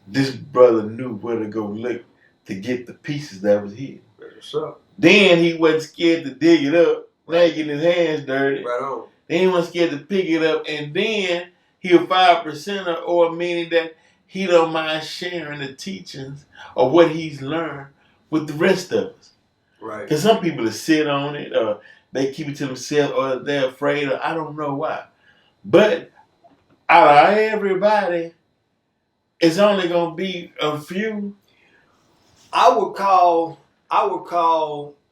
This brother knew where to go look to get the pieces that was hidden. So. Then he wasn't scared to dig it up, Now he getting his hands dirty. Right on. Then he wasn't scared to pick it up, and then he a 5%er, or meaning that he don't mind sharing the teachings of what he's learned with the rest of us. Right. Because some people will sit on it, or they keep it to themselves, or they're afraid, or I don't know why. But out of everybody, it's only gonna be a few. I would call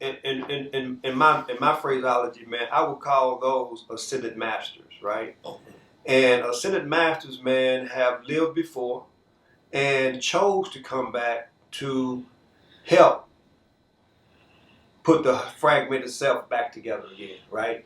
in my phraseology, man, I would call those ascended masters, right? And ascended masters, man, have lived before and chose to come back to help put the fragmented self back together again, right?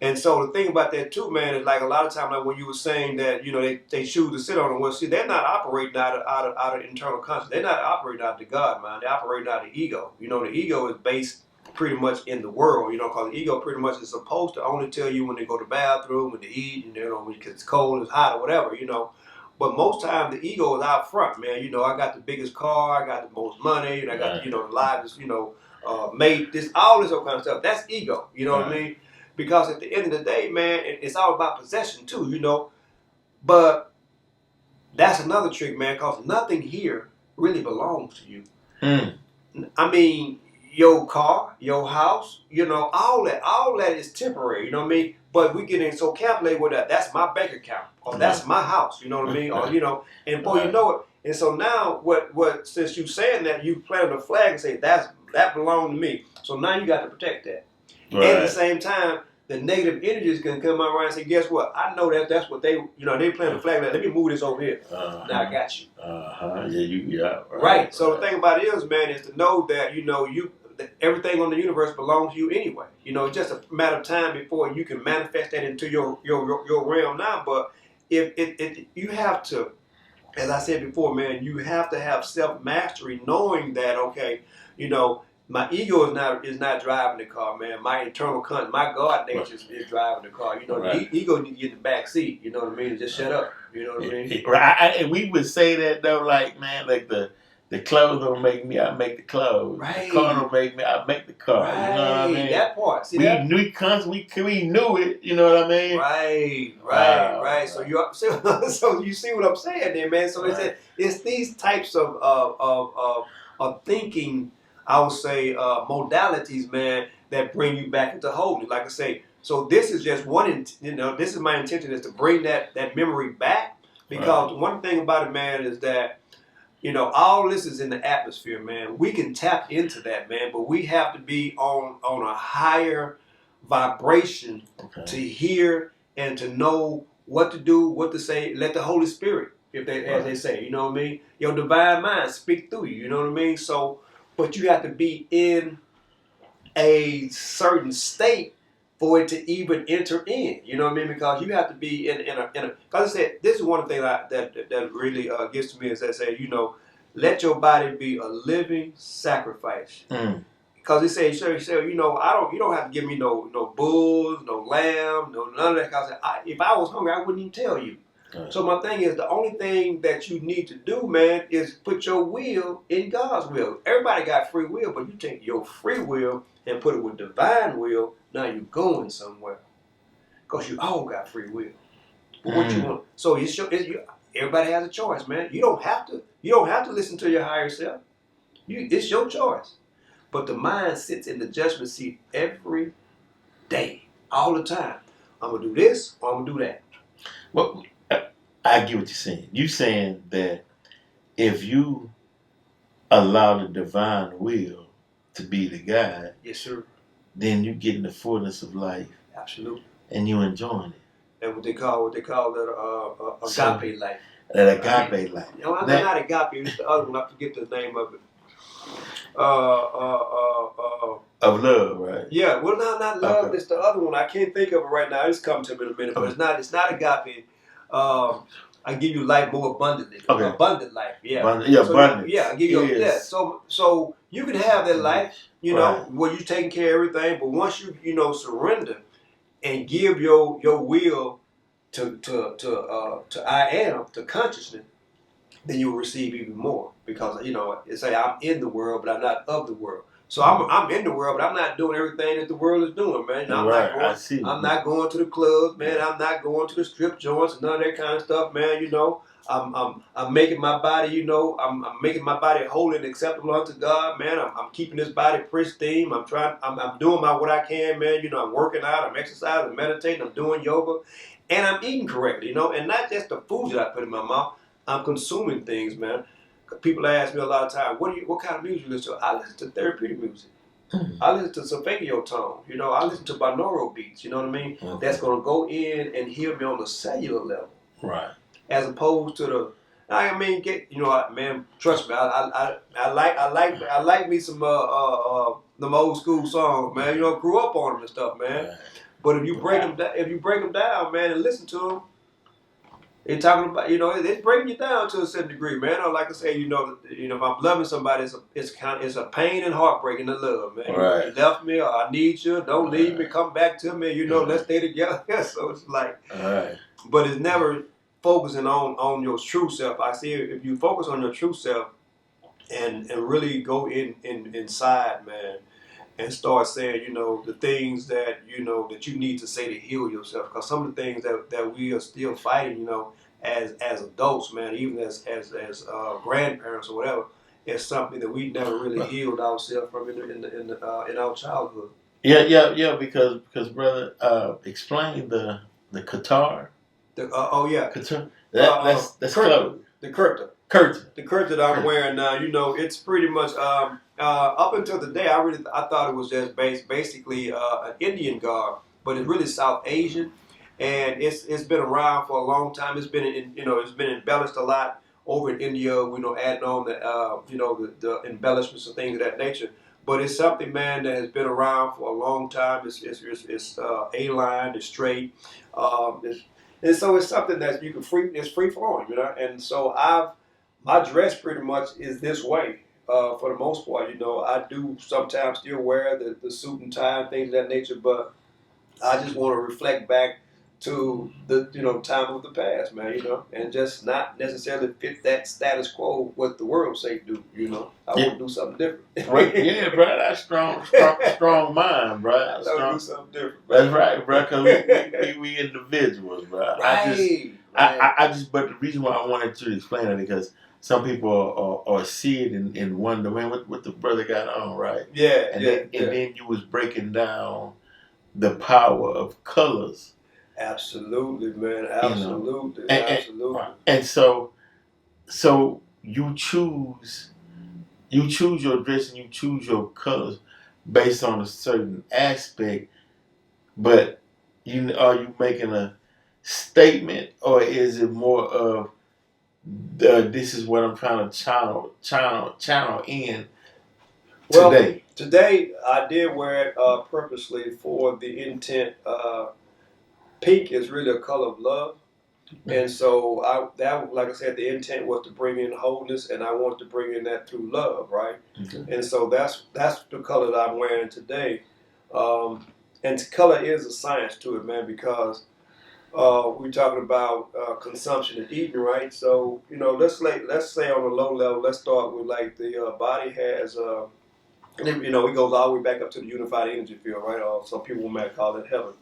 And so the thing about that too, man, is like a lot of times, like when you were saying that, they choose to sit on it. Well, see, they're not operating out of internal consciousness. They're not operating out of the God, man. They're operating out of the ego. The ego is based pretty much in the world, because the ego pretty much is supposed to only tell you when to go to the bathroom, when to eat, when it's cold, it's hot, or whatever, But most times the ego is out front, man. I got the biggest car, I got the most money, and I got the largest, made this, all this other kind of stuff. That's ego, what I mean? Because at the end of the day, man, it's all about possession too, But that's another trick, man, because nothing here really belongs to you. I mean, your car, your house, all that is temporary, you know what I mean? But we get in so calculated with that. That's my bank account, or that's my house, you know what I mean? Or and before you know it, and so now what since you saying that, you planted a flag and say that belonged to me. So now you got to protect that. Right. And at the same time, the negative energies can come around and say, guess what? I know that's what they planted a flag. Let me move this over here. Now I got you. Yeah, right. So the thing about it is, man, is to know that that everything on the universe belongs to you anyway. It's just a matter of time before you can manifest that into your realm now. But if you have to, as I said before, man, you have to have self-mastery, knowing that, okay, my ego is not driving the car, man. My internal my God nature is driving the car. The ego need to get in the back seat, you know what I mean? And just shut up, you know what I mean? Right. And we would say that though, like, man, like the clothes don't make me, I make the clothes. Right. The car don't make me, I make the car. Right. You know what I mean? That part. See we that? knew it, you know what I mean? Right. So you see what I'm saying there, man. So it's these types of thinking, I would say, modalities, man, that bring you back into wholeness. Like I say, so this is just one, this is my intention, is to bring that memory back, because one thing about it, man, is that all this is in the atmosphere, man. We can tap into that, man, but we have to be on a higher vibration to hear and to know what to do, what to say. Let the Holy Spirit, as they say, you know what I mean? Your divine mind speak through you, you know what I mean? So, but you have to be in a certain state for it to even enter in, you know what I mean? Because you have to be in a because I said, this is one thing that really gets to me, is that say, let your body be a living sacrifice. Because he said, you don't have to give me no bulls, no lamb, none of that. Because if I was hungry, I wouldn't even tell you. So my thing is, the only thing that you need to do, man, is put your will in God's will. Everybody got free will, but you take your free will and put it with divine will. Now you're going somewhere, because you all got free will. But what you want? So everybody has a choice, man. You don't have to listen to your higher self. It's your choice. But the mind sits in the judgment seat every day, all the time. I'm gonna do this, or I'm gonna do that. Well, I get what you're saying. You're saying that if you allow the divine will to be the guide, yes, sir, then you get in the fullness of life. Absolutely. And you enjoying it. And what they call that agape life. That agape life. I'm not agape. It's the other one. I forget the name of it. Of love, right? Yeah. Well, no, not love. Okay. It's the other one. I can't think of it right now. It's coming to me in a minute. But it's not agape. I give you life more abundantly. Okay. Abundant life. Yeah. Abundant. Yeah. I give you So you can have that life, where you taking care of everything. But once you surrender and give your will to I am, to consciousness, then you will receive even more. Because, it's like I'm in the world, but I'm not of the world. So I'm in the world, but I'm not doing everything that the world is doing, man. I'm Right, not going. I see. I'm not going to the clubs, man. I'm not going to the strip joints and none of that kind of stuff, man. You know, I'm making my body, you know, I'm making my body holy and acceptable unto God, man. I'm keeping this body pristine. I'm doing what I can, man. You know, I'm working out, I'm exercising, I'm meditating, I'm doing yoga, and I'm eating correctly, you know, and not just the food that I put in my mouth. I'm consuming things, man. People ask me a lot of times, what kind of music you listen to? I listen to therapeutic music. I listen to Solfeggio tone. You know, I listen to binaural beats. You know what I mean? That's going to go in and heal me on the cellular level. Right. As opposed to the, I mean, man, trust me, I like me some them old school songs, man. You know, grew up on them and stuff, man. Right. But if you break them down, man, and listen to them, it's talking about, you know, it's breaking you down to a certain degree, man. Or like I say, you know, if I'm loving somebody, it's a pain and heartbreaking to love, man. Right. You left me, or I need you. Don't leave me. Come back to me. You know, let's stay together. So it's like, but it's never focusing on your true self. I see if you focus on your true self and really go inside, man, and start saying, you know, the things that, you know, that you need to say to heal yourself. Because some of the things that we are still fighting, you know, as adults, man, even as grandparents or whatever, is something that we never really healed ourselves from in our childhood. Yeah. Because brother, explain the Qatar. Qatar. That's close. The kurta. The kurta that I'm wearing now, you know, it's pretty much up until today. I thought it was just basically an Indian garb, but it's really South Asian, and it's been around for a long time. It's been it's been embellished a lot over in India. You know, adding on the embellishments and things of that nature. But it's something, man, that has been around for a long time. It's A-line, it's straight. And so it's something that it's free flowing, you know. And so my dress pretty much is this way for the most part. You know, I do sometimes still wear the suit and tie and things of that nature, but I just want to reflect back to the time of the past, man. You know, and just not necessarily fit that status quo what the world say do. You know, I want to do something different. Right, yeah, bro, that's strong mind, bro. I want to do something different. Bro. That's right, bro. Because we individuals, bro. Right. I just, but the reason why I wanted to explain it because some people are see it in wonder, man, what the brother got on, right? Yeah, and then you was breaking down the power of colors. Absolutely, man. Absolutely, absolutely. And so you choose your dress and you choose your colors based on a certain aspect, but are you making a statement or is it more of this is what I'm trying to channel in today? Well, today I did wear it purposely for the intent. Pink is really a color of love. And so like I said, the intent was to bring in wholeness, and I wanted to bring in that through love, right? Okay. And so that's the color that I'm wearing today. And color is a science to it, man, because we're talking about consumption and eating, right? So let's say on a low level, let's start with like the body has. It goes all the way back up to the unified energy field, right? Or some people might call it heaven.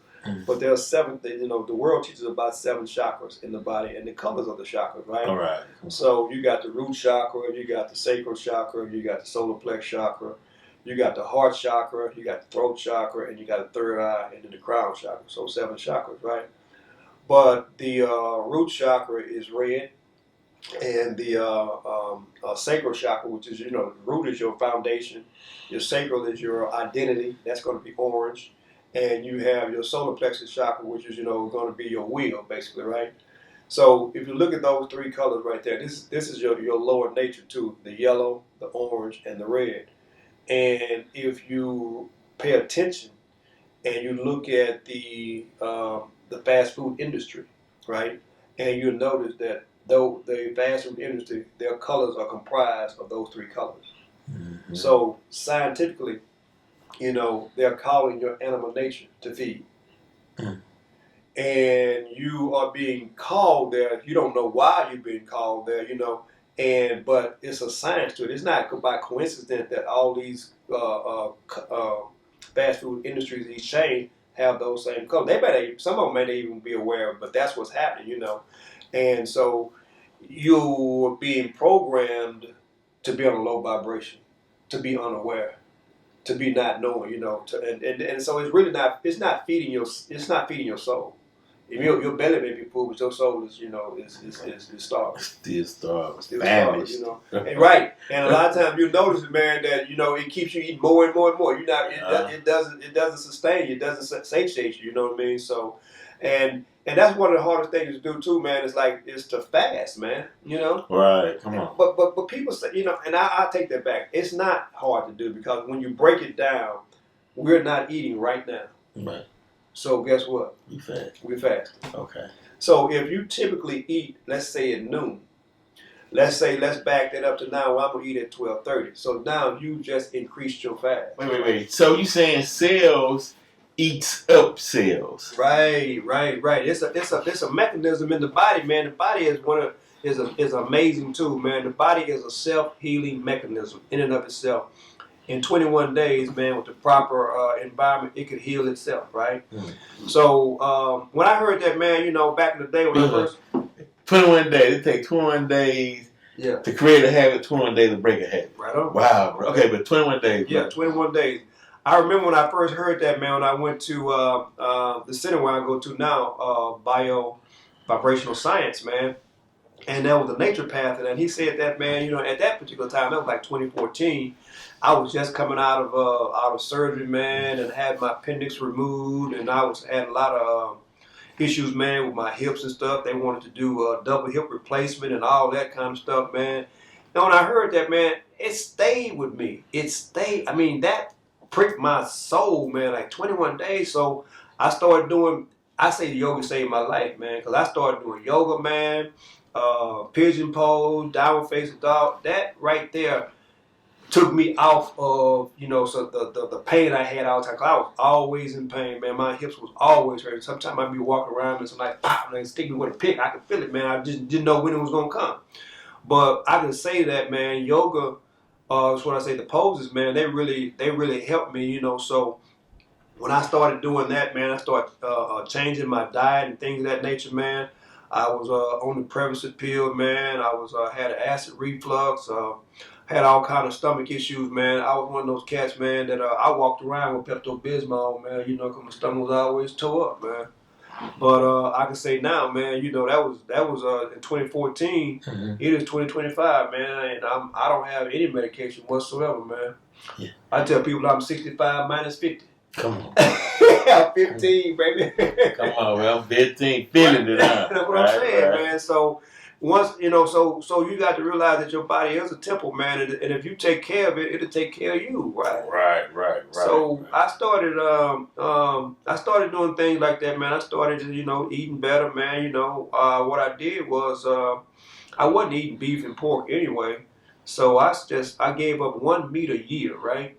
But there are seven. The world teaches about 7 chakras in the body and the colors of the chakras, right? All right. So you got the root chakra, you got the sacral chakra, you got the solar plex chakra, you got the heart chakra, you got the throat chakra, and you got the third eye, and then the crown chakra. So 7 chakras, right? But the root chakra is red, and the sacral chakra, which is the root is your foundation, your sacral is your identity. That's going to be orange. And you have your solar plexus chakra, which is going to be your will, basically, right? So if you look at those 3 colors right there, this is your lower nature too: the yellow, the orange, and the red. And if you pay attention and you look at the fast food industry, right, and you'll notice that though the fast food industry, their colors are comprised of those 3 colors. Mm-hmm. So scientifically, they're calling your animal nature to feed. Mm. And you are being called there. You don't know why you're being called there, But it's a science to it. It's not by coincidence that all these fast food industries, these chains, have those same colors. Some of them may not even be aware, but that's what's happening, you know. And so you're being programmed to be on a low vibration, to be unaware, to be not knowing, you know. And so it's really not. It's not feeding your. It's not feeding your soul. Your belly may be full, but your soul is, you know, is starved. Still starved. Still starved, you know. And, right. And a lot of times you notice, man, that, you know, it keeps you eating more and more and more. You're not. It doesn't sustain you. It doesn't satiate you. You know what I mean? So, and that's one of the hardest things to do too, man. Is to fast, man. You know. Right. Come on. But people say, you know, and I take that back. It's not hard to do, because when you break it down, we're not eating right now. Right. So guess what? We fast. Okay. So if you typically eat, let's say at noon, let's back that up to now. Well, I'm gonna eat at 12:30. So now you just increased your fast. Wait. So you saying cells eats up cells? Right. It's a mechanism in the body, man. The body is an amazing tool, man. The body is a self-healing mechanism in and of itself. In 21 days, man, with the proper environment, it could heal itself, right? So when I heard that, man, you know, back in the day when I first 21 days. It takes 21 days to create a habit, 21 days to break a habit. Right on. Wow. Okay, but 21 days. Yeah, 21 days. I remember when I first heard that, man, when I went to the center where I go to now, vibrational science, man. And that was a naturopath, and he said that, man, you know, at that particular time, that was like 2014. I was just coming out of surgery, man, and had my appendix removed, and had a lot of issues, man, with my hips and stuff. They wanted to do a double hip replacement and all that kind of stuff, man. And when I heard that, man, it stayed with me. I mean, that pricked my soul, man, like 21 days. So I started doing, I say yoga saved my life, man, because I started doing yoga, man. Pigeon pose, downward facing dog. That right there took me off of, you know, so the pain I had all the time. 'Cause I was always in pain, man. My hips was always hurting. Sometimes I'd be walking around and something like, pop, and they stick me with a pick. I could feel it, man. I just didn't know when it was gonna come. But I can say that, man, yoga, is what I say. The poses, man, they really helped me, you know. So when I started doing that, man, I started changing my diet and things of that nature, man. I was on the Prevacid pill, man. I was had an acid reflux, had all kind of stomach issues, man. I was one of those cats, man, that I walked around with Pepto-Bismol, man, you know, because my stomach was always tore up, man. But I can say now, man, you know, that was in 2014. It is 2025, man, and I don't have any medication whatsoever, man. Yeah. I tell people I'm 65 minus 50. Come on. I'm 15, baby. Come on, man. I'm 15, feeling it out. That's what I'm saying, man. So once, you know, so you got to realize that your body is a temple, man, and if you take care of it, it'll take care of you, right? Right. So I started doing things like that, man. I started, you know, eating better, man. You know, what I did was I wasn't eating beef and pork anyway. So I gave up one meat a year, right?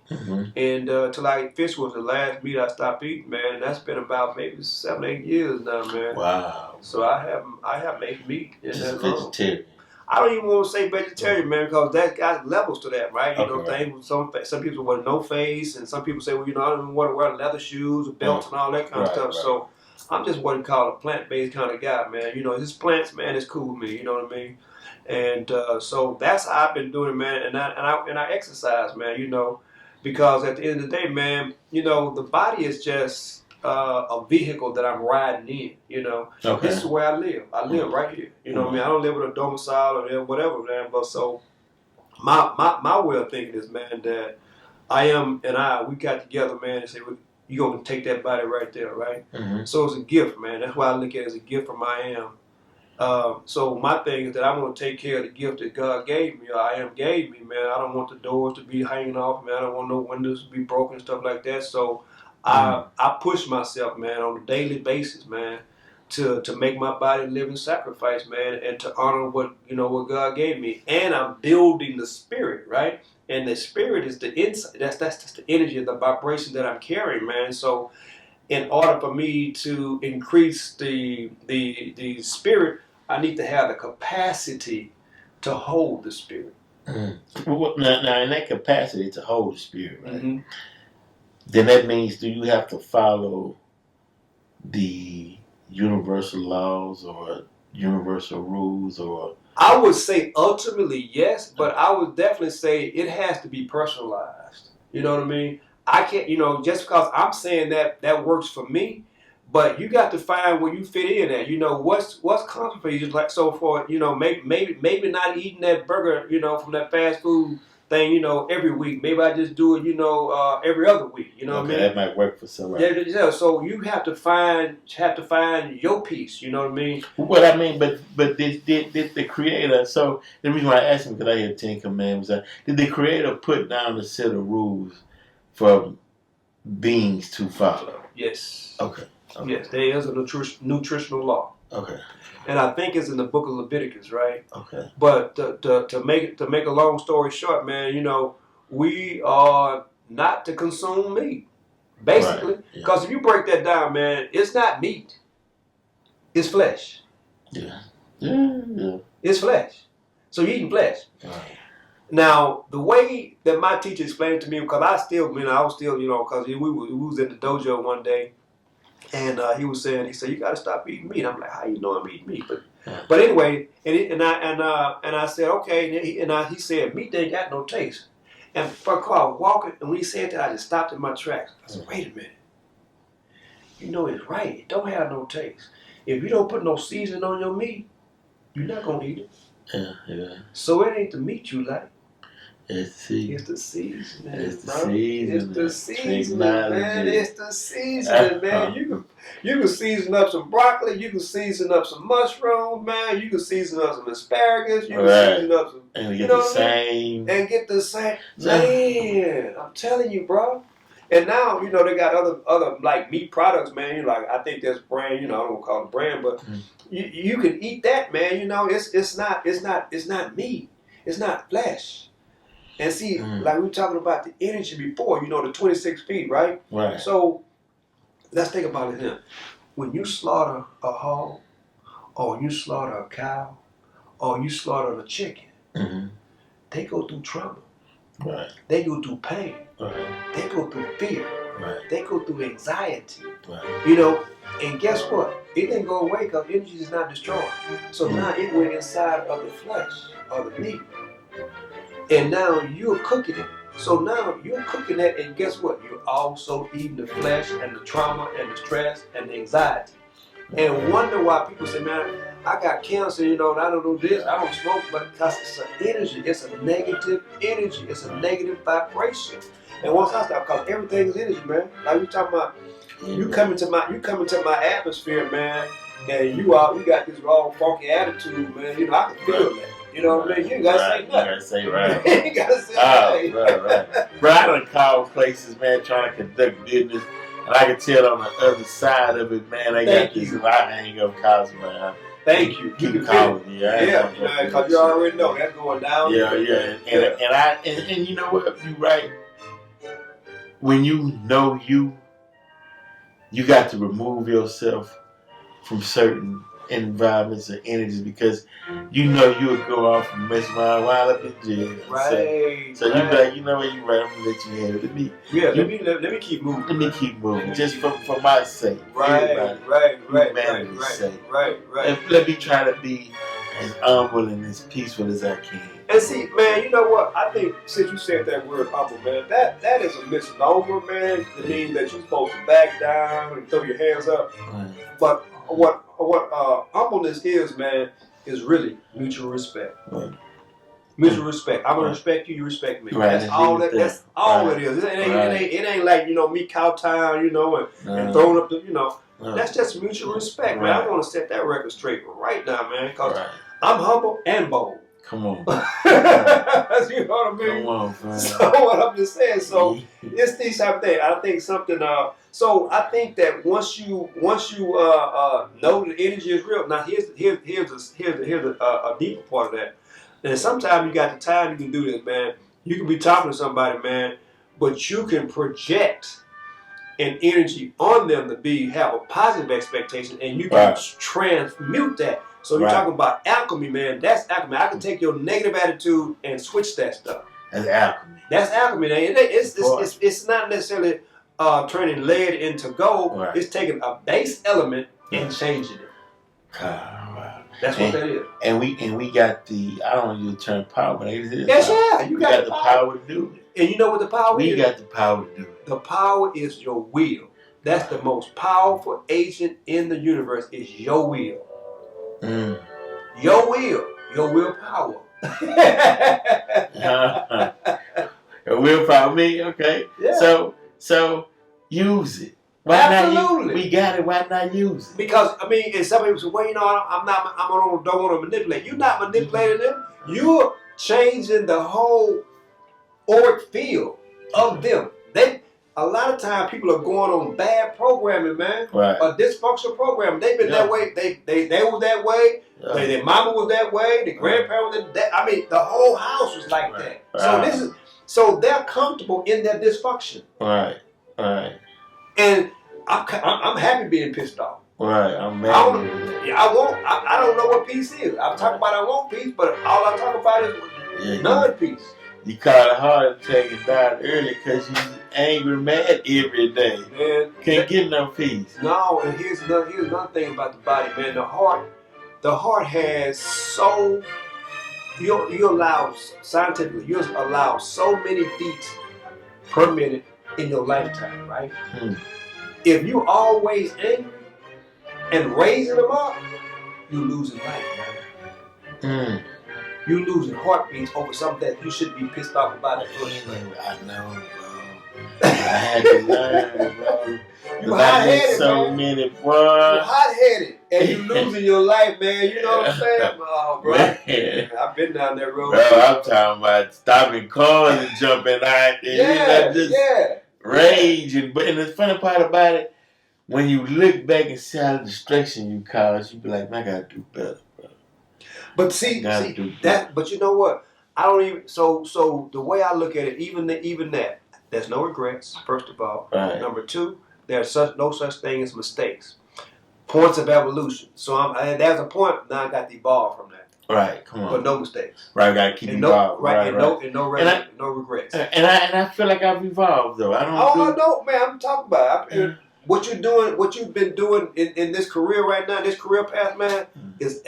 And till fish was the last meat I stopped eating, man. And that's been about maybe 7-8 years now, man. Wow. So I haven't ate meat in Just that vegetarian. I don't even want to say vegetarian, man, because that got levels to that, right? You know, Okay. things. Some people wear no face, and some people say, well, you know, I don't even want to wear leather shoes or belts and all that kind of stuff. Right. So I'm just what you call a plant-based kind of guy, man. You know, his plants, man, is cool with me. You know what I mean? And so that's how I've been doing it, man. And I exercise, man. You know, because at the end of the day, man, you know, the body is just a vehicle that I'm riding in. You know, This is where I live. I live right here. You know what I mean? I don't live with a domicile or whatever, man. But so my way of thinking is, man, that we got together, man, and say, you're going to take that body right there, right? So it's a gift, man. That's why I look at it as a gift from I am. So my thing is that I want to take care of the gift that God gave me, or I am gave me, man. I don't want the doors to be hanging off, man. I don't want no windows to be broken and stuff like that. So I push myself, man, on a daily basis, man, to make my body a living sacrifice, man, and to honor what God gave me. And I'm building the spirit, right? And the spirit is the insight. That's just the energy, the vibration that I'm carrying, man. So in order for me to increase the spirit, I need to have the capacity to hold the spirit. Well, now, in that capacity to hold the spirit, right? Mm-hmm. Then that means, do you have to follow the universal laws or universal rules, or? I would say ultimately yes, but I would definitely say it has to be personalized. You know what I mean? I can't, just because I'm saying that works for me, but you got to find where you fit in at. What's comfortable for you. Just like so for maybe not eating that burger, from that fast food thing, every week. Maybe I just do it, every other week. You know what I mean? That might work for somebody. Yeah. So you have to find your piece. You know what I mean? What I mean, but did the creator? So the reason why I asked him, because I hear Ten Commandments. Did the creator put down a set of rules for beings to follow? Yes. Okay. Yes, there is a nutritional law. Okay. And I think it's in the book of Leviticus, right? Okay. But to make a long story short, man, we are not to consume meat, basically. Because if you break that down, man, it's not meat. It's flesh. Yeah. It's flesh. So you're eating flesh. Right. Now, the way that my teacher explained it to me, because I was still, because we was in the dojo one day, and he said, you got to stop eating meat. I'm like, how you know I'm eating meat? But anyway, and I said, okay, and he said, meat ain't got no taste. And for a car walking, and when he said that, I just stopped in my tracks. I said, wait a minute. It's right. It don't have no taste. If you don't put no seasoning on your meat, you're not gonna eat it. Yeah. So it ain't the meat you like. It's the seasoning. It's the seasoning. seasoning. It's the seasoning, man. It's the seasoning, man. You can season up some broccoli. You can season up some mushrooms, man. You can season up some asparagus. You can season up some, and get the same. And get the same. Man, I'm telling you, bro. And now, they got other like meat products, man. I think there's brand, I don't call it brand, but you can eat that, man. It's not meat. It's not flesh. And see, like we were talking about the energy before, the 26 feet, right? Right. So let's think about it here. When you slaughter a hog, or you slaughter a cow, or you slaughter a chicken, they go through trauma. Right. They go through pain. Right. They go through fear. Right. They go through anxiety. Right. And guess what? It didn't go away because energy is not destroyed. So now it went inside of the flesh, of the meat. And now you're cooking it. So now you're cooking it, and guess what? You're also eating the flesh and the trauma and the stress and the anxiety. And wonder why people say, man, I got cancer, and I don't do this, I don't smoke, but because it's an energy, it's a negative energy, it's a negative vibration. And once I stop, because everything is energy, man. Like we talking about, you come into my atmosphere, man, and you got this raw funky attitude, man. I can feel that. You know what I mean? You ain't gotta say nothing. You gotta say right. You ain't gotta say nothing. Right. Bro, I done called places, man, trying to conduct business, and I can tell on the other side of it, man, they got this, and I hang up calls, man. Thank you. Keep calling me. Yeah, because you already know that's going down. Yeah. And you know what? You right. When you know you got to remove yourself from certain environments and energies, because you'll go off and mess around while up in jail. Right. So you be like, you know what, you're right, I'm gonna let you have it. Let me keep moving. Let me keep moving. Just for my sake. Right. Humanity's sake. Right. And let me try to be as humble and as peaceful as I can. And see, man, you know what? I think since you said that word humble, man, that is a misnomer, man. It means that you're supposed to back down and throw your hands up. Right. But what humbleness is, man, is really mutual respect. Right. Mutual respect. I'm gonna respect you, you respect me. Right. That's all it is. It ain't like, me kowtown, and throwing up the, That's just mutual respect, man. I want to set that record straight right now, man, because I'm humble and bold. Come on. You know what I mean? Come on, man. So what I'm just saying, it's these type of things. I think something. So I think that once you know the energy is real. Now here's a deeper part of that. And sometimes you got the time you can do this, man. You can be talking to somebody, man, but you can project an energy on them to have a positive expectation, and you can transmute that So you're talking about alchemy, man. That's alchemy. I can take your negative attitude and switch that stuff. That's alchemy. That's alchemy. It's not necessarily turning lead into gold. Right. It's taking a base element and changing it. Wow. That's what that is. And we got the, I don't use the term power, but it is. Yes, yeah. You got the power to do it. And you know what the power is? We got the power to do it. The power is your will. That's the most powerful agent in the universe is your will. Mm. Your will. Your willpower. Your willpower, me, okay. Yeah. So use it. Why Absolutely. not? We got it. Why not use it? Because I mean, and some people say, "Well, you know, don't want to manipulate." You're not manipulating them. You're changing the whole auric field of them. A lot of times people are going on bad programming, man. Right. A dysfunctional programming. They've been that way. They were that way. Yeah. Their mama was that way. The grandparents was that. I mean, the whole house was like that. Right. So they're comfortable in their dysfunction. Right. Right. And I'm happy being pissed off. Right. I'm mad. I don't know what peace is. I'm talking about I want peace, but all I talk about is non-peace. You caught a heart attack and died early because you angry, mad every day. Man, can't get no peace. No, and here's another thing about the body, man. The heart has so you allow scientifically you allow so many beats per minute in your lifetime, right? If you always angry and raising them up, you losing life, man. You losing heartbeats over something that you should be pissed off about. I know, bro. I had to learn, bro. You hot-headed, so man. many, bro. You hot-headed, and you losing your life, man. You know what I'm saying? Oh, bro. Man. I've been down that road. Bro, I'm talking about stopping cars and jumping out there. Rage. And the funny part about it, when you look back and see all the destruction you caused, you be like, man, I gotta do better, bro. But but you know what? I don't even. So the way I look at it, even that, there's no regrets. First of all, right. Number two, there's no such thing as mistakes. Points of evolution. So there's a point. Now I got to evolve from that. Right. Come on. But no mistakes. Right. I gotta keep evolving. No regrets. And I feel like I've evolved though. I don't. Man. I'm talking about. What you're doing, what you've been doing in this career right now, this career path, man, is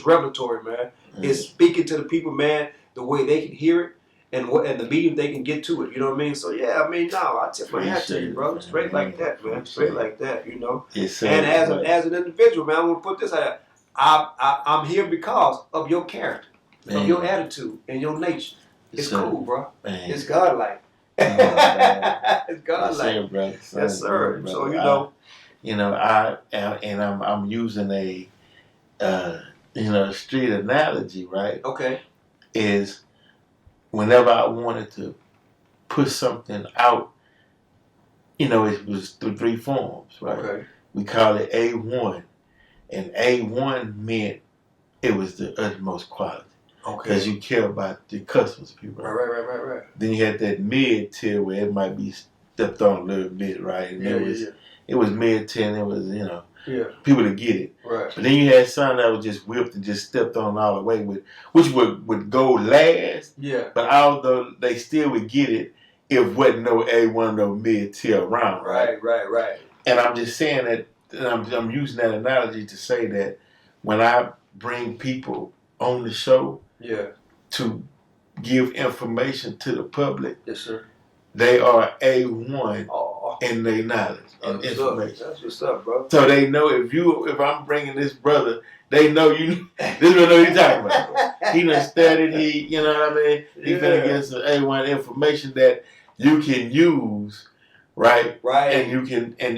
revelatory, man. It's speaking to the people, man, the way they can hear it and the medium they can get to it. You know what I mean? So yeah, I mean, I tip my hat to you, bro. Straight like that, man. Straight like that, you know. Yes, sir. And as an individual, man, I want to put this out. I'm here because of your character, of your attitude, and your nature. It's cool, bro. Man. It's godlike. It's godlike. Yes, sir. Brother. So I'm using a street analogy, right? Okay. Is whenever I wanted to put something out, it was through three forms, right? Okay. We call it A1, and A1 meant it was the utmost quality. Okay. Because you care about the customers, people. Right. Then you had that mid tier where it might be stepped on a little bit, right? And it was mid tier, and it was people to get it. Right. But then you had some that was just whipped and just stepped on all the way which would go last. Yeah. But although they still would get it, it wasn't no A1 no mid tier around. Right. And I'm just saying that, and I'm using that analogy to say that when I bring people on the show. Yeah. To give information to the public. Yes, sir. They are A1 in their knowledge and information. That's what's up, bro. So they know if I'm bringing this brother, they know this brother know what you're talking about. He done studied, you know what I mean? He finna get some A1 information that you can use, right? Right. And you can and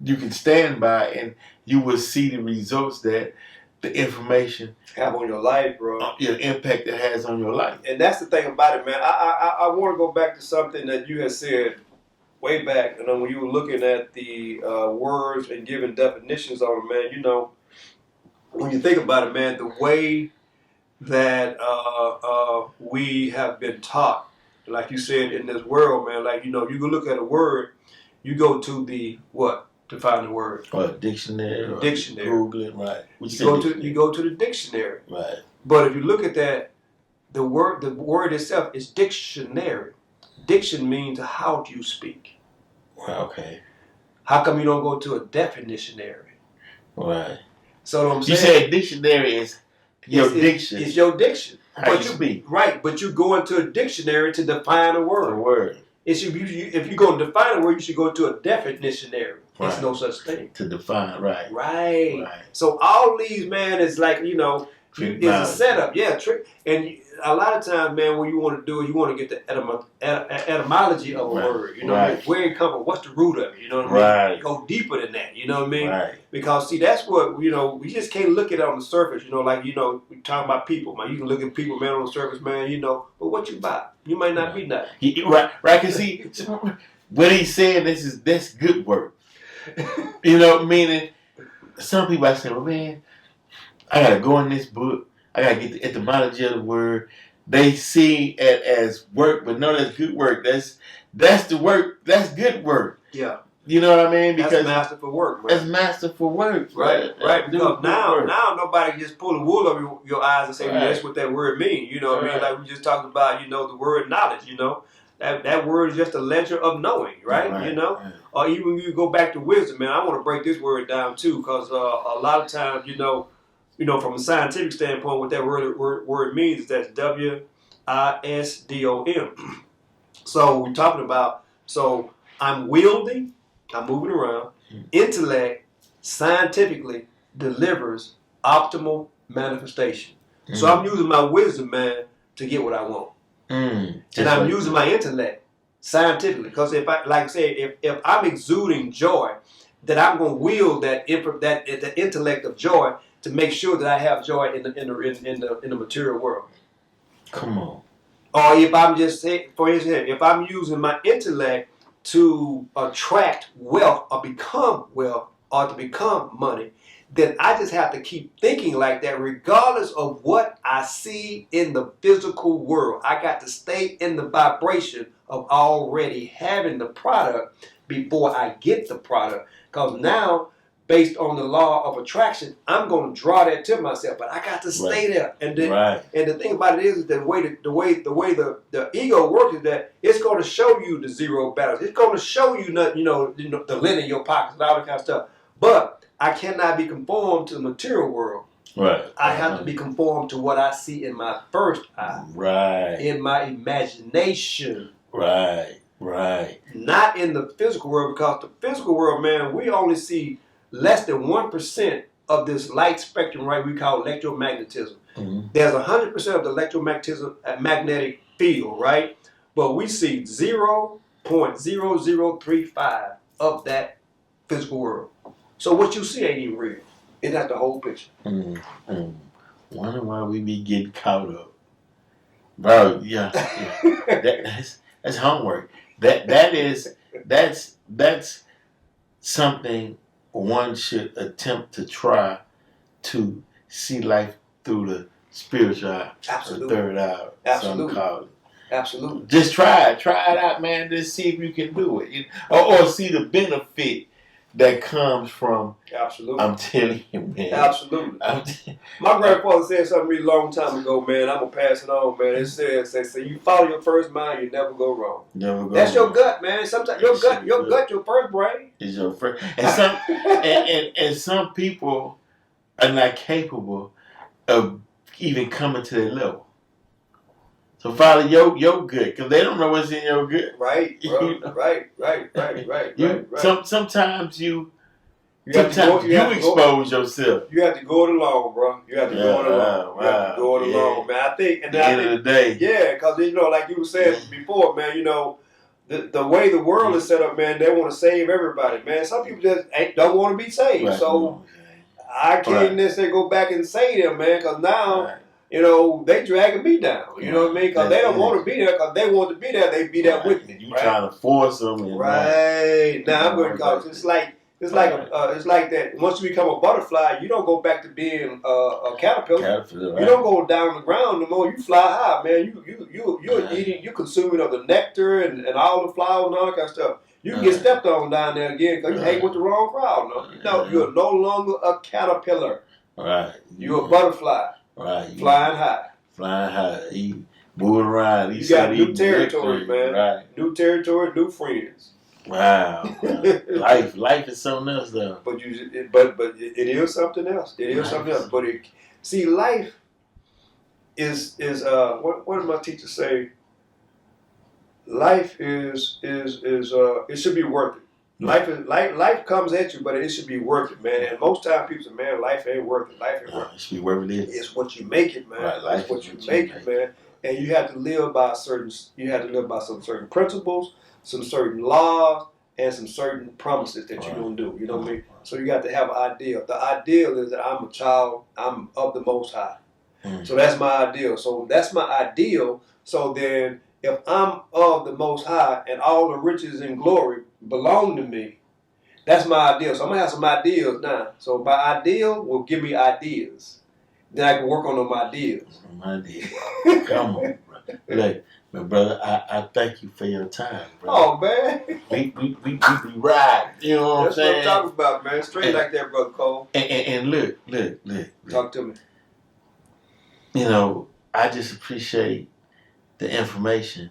you can stand by and you will see the results that the information have on your life, bro. Your impact it has on your life. And that's the thing about it, man. I want to go back to something that you had said way back, and when you were looking at the words and giving definitions on them, man. When you think about it, man, the way that we have been taught, like you said, in this world, man. Like you can look at a word, you go to the what? to find the word. Or a dictionary. Or Dictionary. Google it, right. You go to the dictionary. Right. But if you look at that, the word itself is dictionary. Diction means how do you speak. Okay. How come you don't go to a definitionary? Right. So what I'm saying, you said dictionary is your diction. It's your diction. How you speak. Right, but you go into a dictionary to define a word. The word. If you're going to define a word, you should go to a definitionary. Right. There's no such thing. To define, right. Right. So all these, man, is like, it's a setup. Yeah, trick. And a lot of times, man, what you want to do is you want to get the etymology of a word. You know what I mean? Where it comes from, what's the root of it? You know what I mean? Go deeper than that. You know what I mean? Right. Because, see, that's what, we just can't look at it on the surface. We talking about people, man. You can look at people, man, on the surface, man, but what you buy? You might not be nothing. Right. Because, see, what he's saying, that's good work. Meaning, some people I say, well, man, I got to go in this book. I got to get the etymology of the word. They see it as work, but no, that's good work. That's the work. That's good work. Yeah. You know what I mean? Because that's masterful work, man. That's masterful work. Right. Because now nobody can just pull the wool over your eyes and say, well, that's what that word means. You know what I mean? Like we just talked about, the word knowledge, That word is just a ledger of knowing, right? Right. Or even when you go back to wisdom, man, I want to break this word down too, because a lot of times, from a scientific standpoint, what that word means is that's WISDOM. So we're talking about, I'm wielding, I'm moving around, intellect scientifically delivers optimal manifestation. So I'm using my wisdom, man, to get what I want. And I'm using my intellect scientifically, because if I'm exuding joy, then I'm going to wield the intellect of joy to make sure that I have joy in the material world. Come on. Or if I'm just saying, for instance, if I'm using my intellect to attract wealth or become wealth or to become money, then I just have to keep thinking like that regardless of what I see in the physical world. I got to stay in the vibration of already having the product before I get the product. Because now, based on the law of attraction, I'm going to draw that to myself, but I got to stay there. And then, and the thing about it is that the way the ego works is that it's going to show you the zero balance. It's going to show you the lint in your pockets and all that kind of stuff. But I cannot be conformed to the material world. Right. I have to be conformed to what I see in my first eye. Right. In my imagination. Right. Not in the physical world, because the physical world, man, we only see less than 1% of this light spectrum, right? We call electromagnetism. There's 100% of the electromagnetic field, right? But we see 0.0035 of that physical world. So what you see ain't even real. It's not the whole picture. Wonder why we be getting caught up, bro. Yeah. That's homework. That's something one should attempt to try to see life through the spiritual eye, the third eye. Absolutely. Some call it. Absolutely. Just try it out, man. Just see if you can do it, or see the benefit that comes from. Absolutely. I'm telling you, man. Absolutely. My grandfather said something to me a long time ago, man. I'm gonna pass it on, man. It says, you follow your first mind, you never go wrong. That's your gut, man. Sometimes your gut, your first brain. Is your first, and some people are not capable of even coming to that level. So follow your gut, because they don't know what's in your gut. Right, bro. Right. Sometimes you expose yourself. You have to go it alone, bro. You have to go it alone. You have to go it alone, man. I think, at the end of the day. Yeah, because, like you were saying before, man, the way the world is set up, man, they want to save everybody, man. Some people just don't want to be saved. Right. So I can't necessarily go back and save them, man, because now... they dragging me down. You know what I mean? Because they don't want to be there. Because they want to be there, they be there with me. You trying to force them? Right. Now I'm going to it's like that. Once you become a butterfly, you don't go back to being a caterpillar. Right. You don't go down on the ground no more. You fly high, man. You're eating. You're consuming of the nectar and all the flowers and all that kind of stuff. You can get stepped on down there again because you hang with the wrong crowd. No, you're no longer a caterpillar. Right. You're a butterfly. Right. Flying high. Flying high. He moving around. You got new territory, man. Right. New territory, new friends. Wow. Life is something else, though. But it is something else. It is something else. But life is what did my teacher say? Life is it should be worth it. Life comes at you, but it should be worth it, man. And most times people say, man, life ain't worth it. Life ain't worth it. It should be worth it. It's what you make it, man. Right, life it's what you make it, man. And you have to live by some certain principles, some certain laws, and some certain promises that you're gonna do. You know what I mean? So you got to have an ideal. The ideal is that I'm a child, I'm of the Most High. So that's my ideal. So that's my ideal. So then if I'm of the Most High and all the riches and glory belong to me, that's my ideal. So I'm going to have some ideals now. So my ideal will give me ideas. Then I can work on them ideas. Come on, bro. Look, my brother, I thank you for your time, bro. Oh, man. We ride. You know what I'm saying? That's what I'm talking about, man. Straight like that, Brother Cole. And look. Talk to me. You know, I just appreciate the information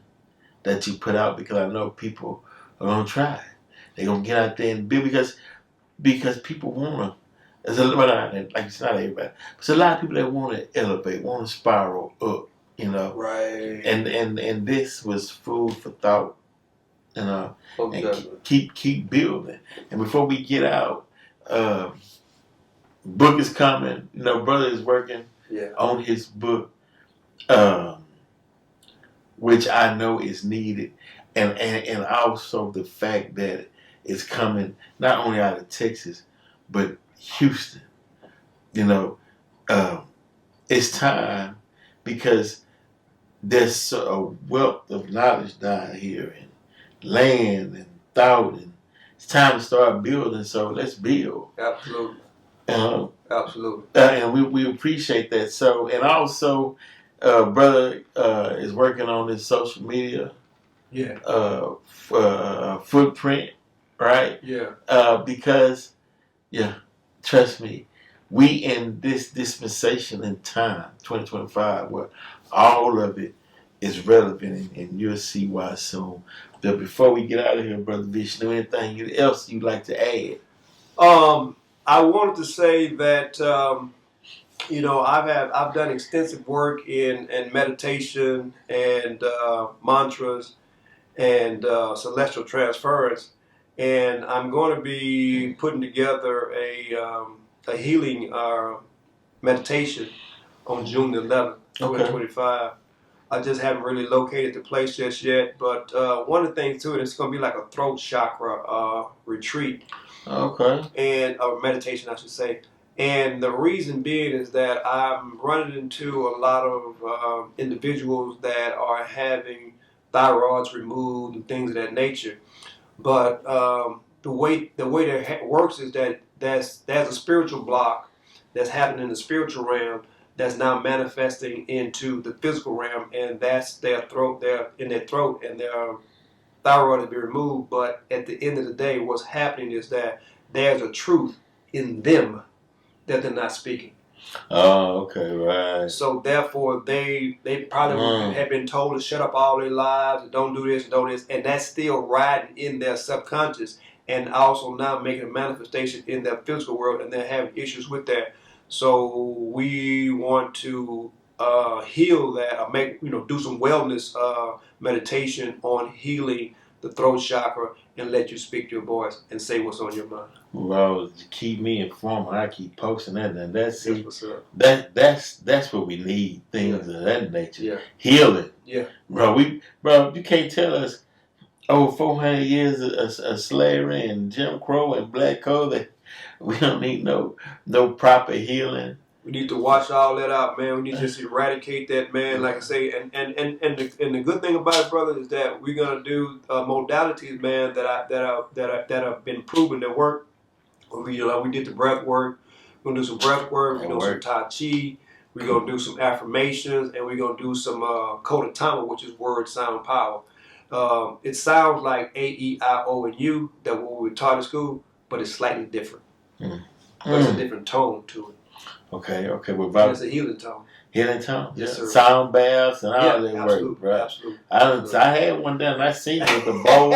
that you put out because I know people are gonna try. They're gonna get out there and build because people wanna. There's it's not everybody, but there's a lot of people that want to elevate, want to spiral up. You know, right? And this was food for thought. You know, and keep building. And before we get out, book is coming. You know, brother is working on his book. Which I know is needed, and also the fact that it's coming not only out of Texas, but Houston. You know, it's time because there's a wealth of knowledge down here and land and thought, and it's time to start building. So let's build. Absolutely. Absolutely. And we appreciate that. So, and also. Brother is working on his social media footprint, right? Yeah. Because, trust me, we in this dispensation in time, 2025, where all of it is relevant, and you'll see why soon. But before we get out of here, Brother Vishnu, anything else you'd like to add? I wanted to say that. You know, I've done extensive work in meditation and mantras and celestial transference, and I'm going to be putting together a healing meditation on June the 11th, 2025. I just haven't really located the place just yet, but one of the things too, it's going to be like a throat chakra retreat. Okay. And meditation, I should say. And the reason being is that I'm running into a lot of individuals that are having thyroids removed and things of that nature. But the way that works is that there's a spiritual block that's happening in the spiritual realm that's now manifesting into the physical realm, and that's their throat. They're in their throat, and their thyroid to be removed. But at the end of the day, what's happening is that there's a truth in them that they're not speaking. Oh, okay, right. So therefore, they probably have been told to shut up all their lives and don't do this and don't do this, and that's still riding in their subconscious, and also now making a manifestation in their physical world, and they're having issues with that. So we want to heal that, or do some wellness meditation on healing the throat chakra and let you speak your voice and say what's on your mind. Well, keep me informed. I keep posting that, and that's what's up. That's what we need. Things of that nature. Yeah. Healing. Yeah. Bro, you can't tell us over 400 years of slavery and Jim Crow and black code that we don't need no proper healing. We need to wash all that out, man. We need to just eradicate that, man. Like I say, and the good thing about it, brother, is that we're gonna do modalities, man, that have been proven to work. We did the breath work. We're gonna do some breath work. We're gonna do some Tai Chi. We're gonna do some affirmations, and we're gonna do some Kodatama, which is word, sound, power. It sounds like A, E, I, O, and U that what we were taught in school, but it's slightly different. But it's a different tone to it. Okay. And it's a healing tone. Healing tone? Yes, sir. Sound baths and all that work, bro. Absolutely. I had one down. I seen it with the bowls.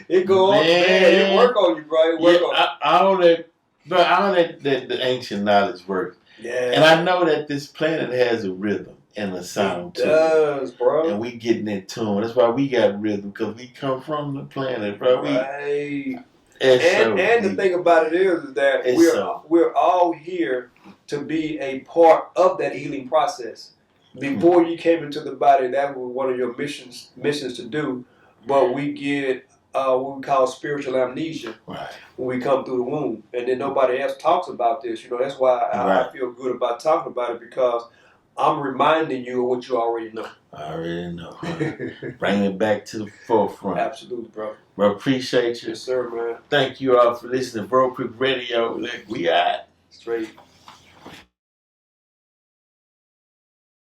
It go on, man. It work on you, bro. It work on you. All that the ancient knowledge works. Yeah. And I know that this planet has a rhythm and a sound it does, bro. And we getting in tune. That's why we got rhythm, because we come from the planet, bro. Right. And the thing about it is that we're all here to be a part of that healing process. Before you came into the body, that was one of your missions to do. But we get what we call spiritual amnesia when we come through the womb, and then nobody else talks about this. You know, that's why I feel good about talking about it, because I'm reminding you of what you already know. I already know. Bring it back to the forefront. Absolutely, bro. Bro, appreciate you. Yes, sir, man. Thank you all for listening to Bro Quick Radio. We out. Straight.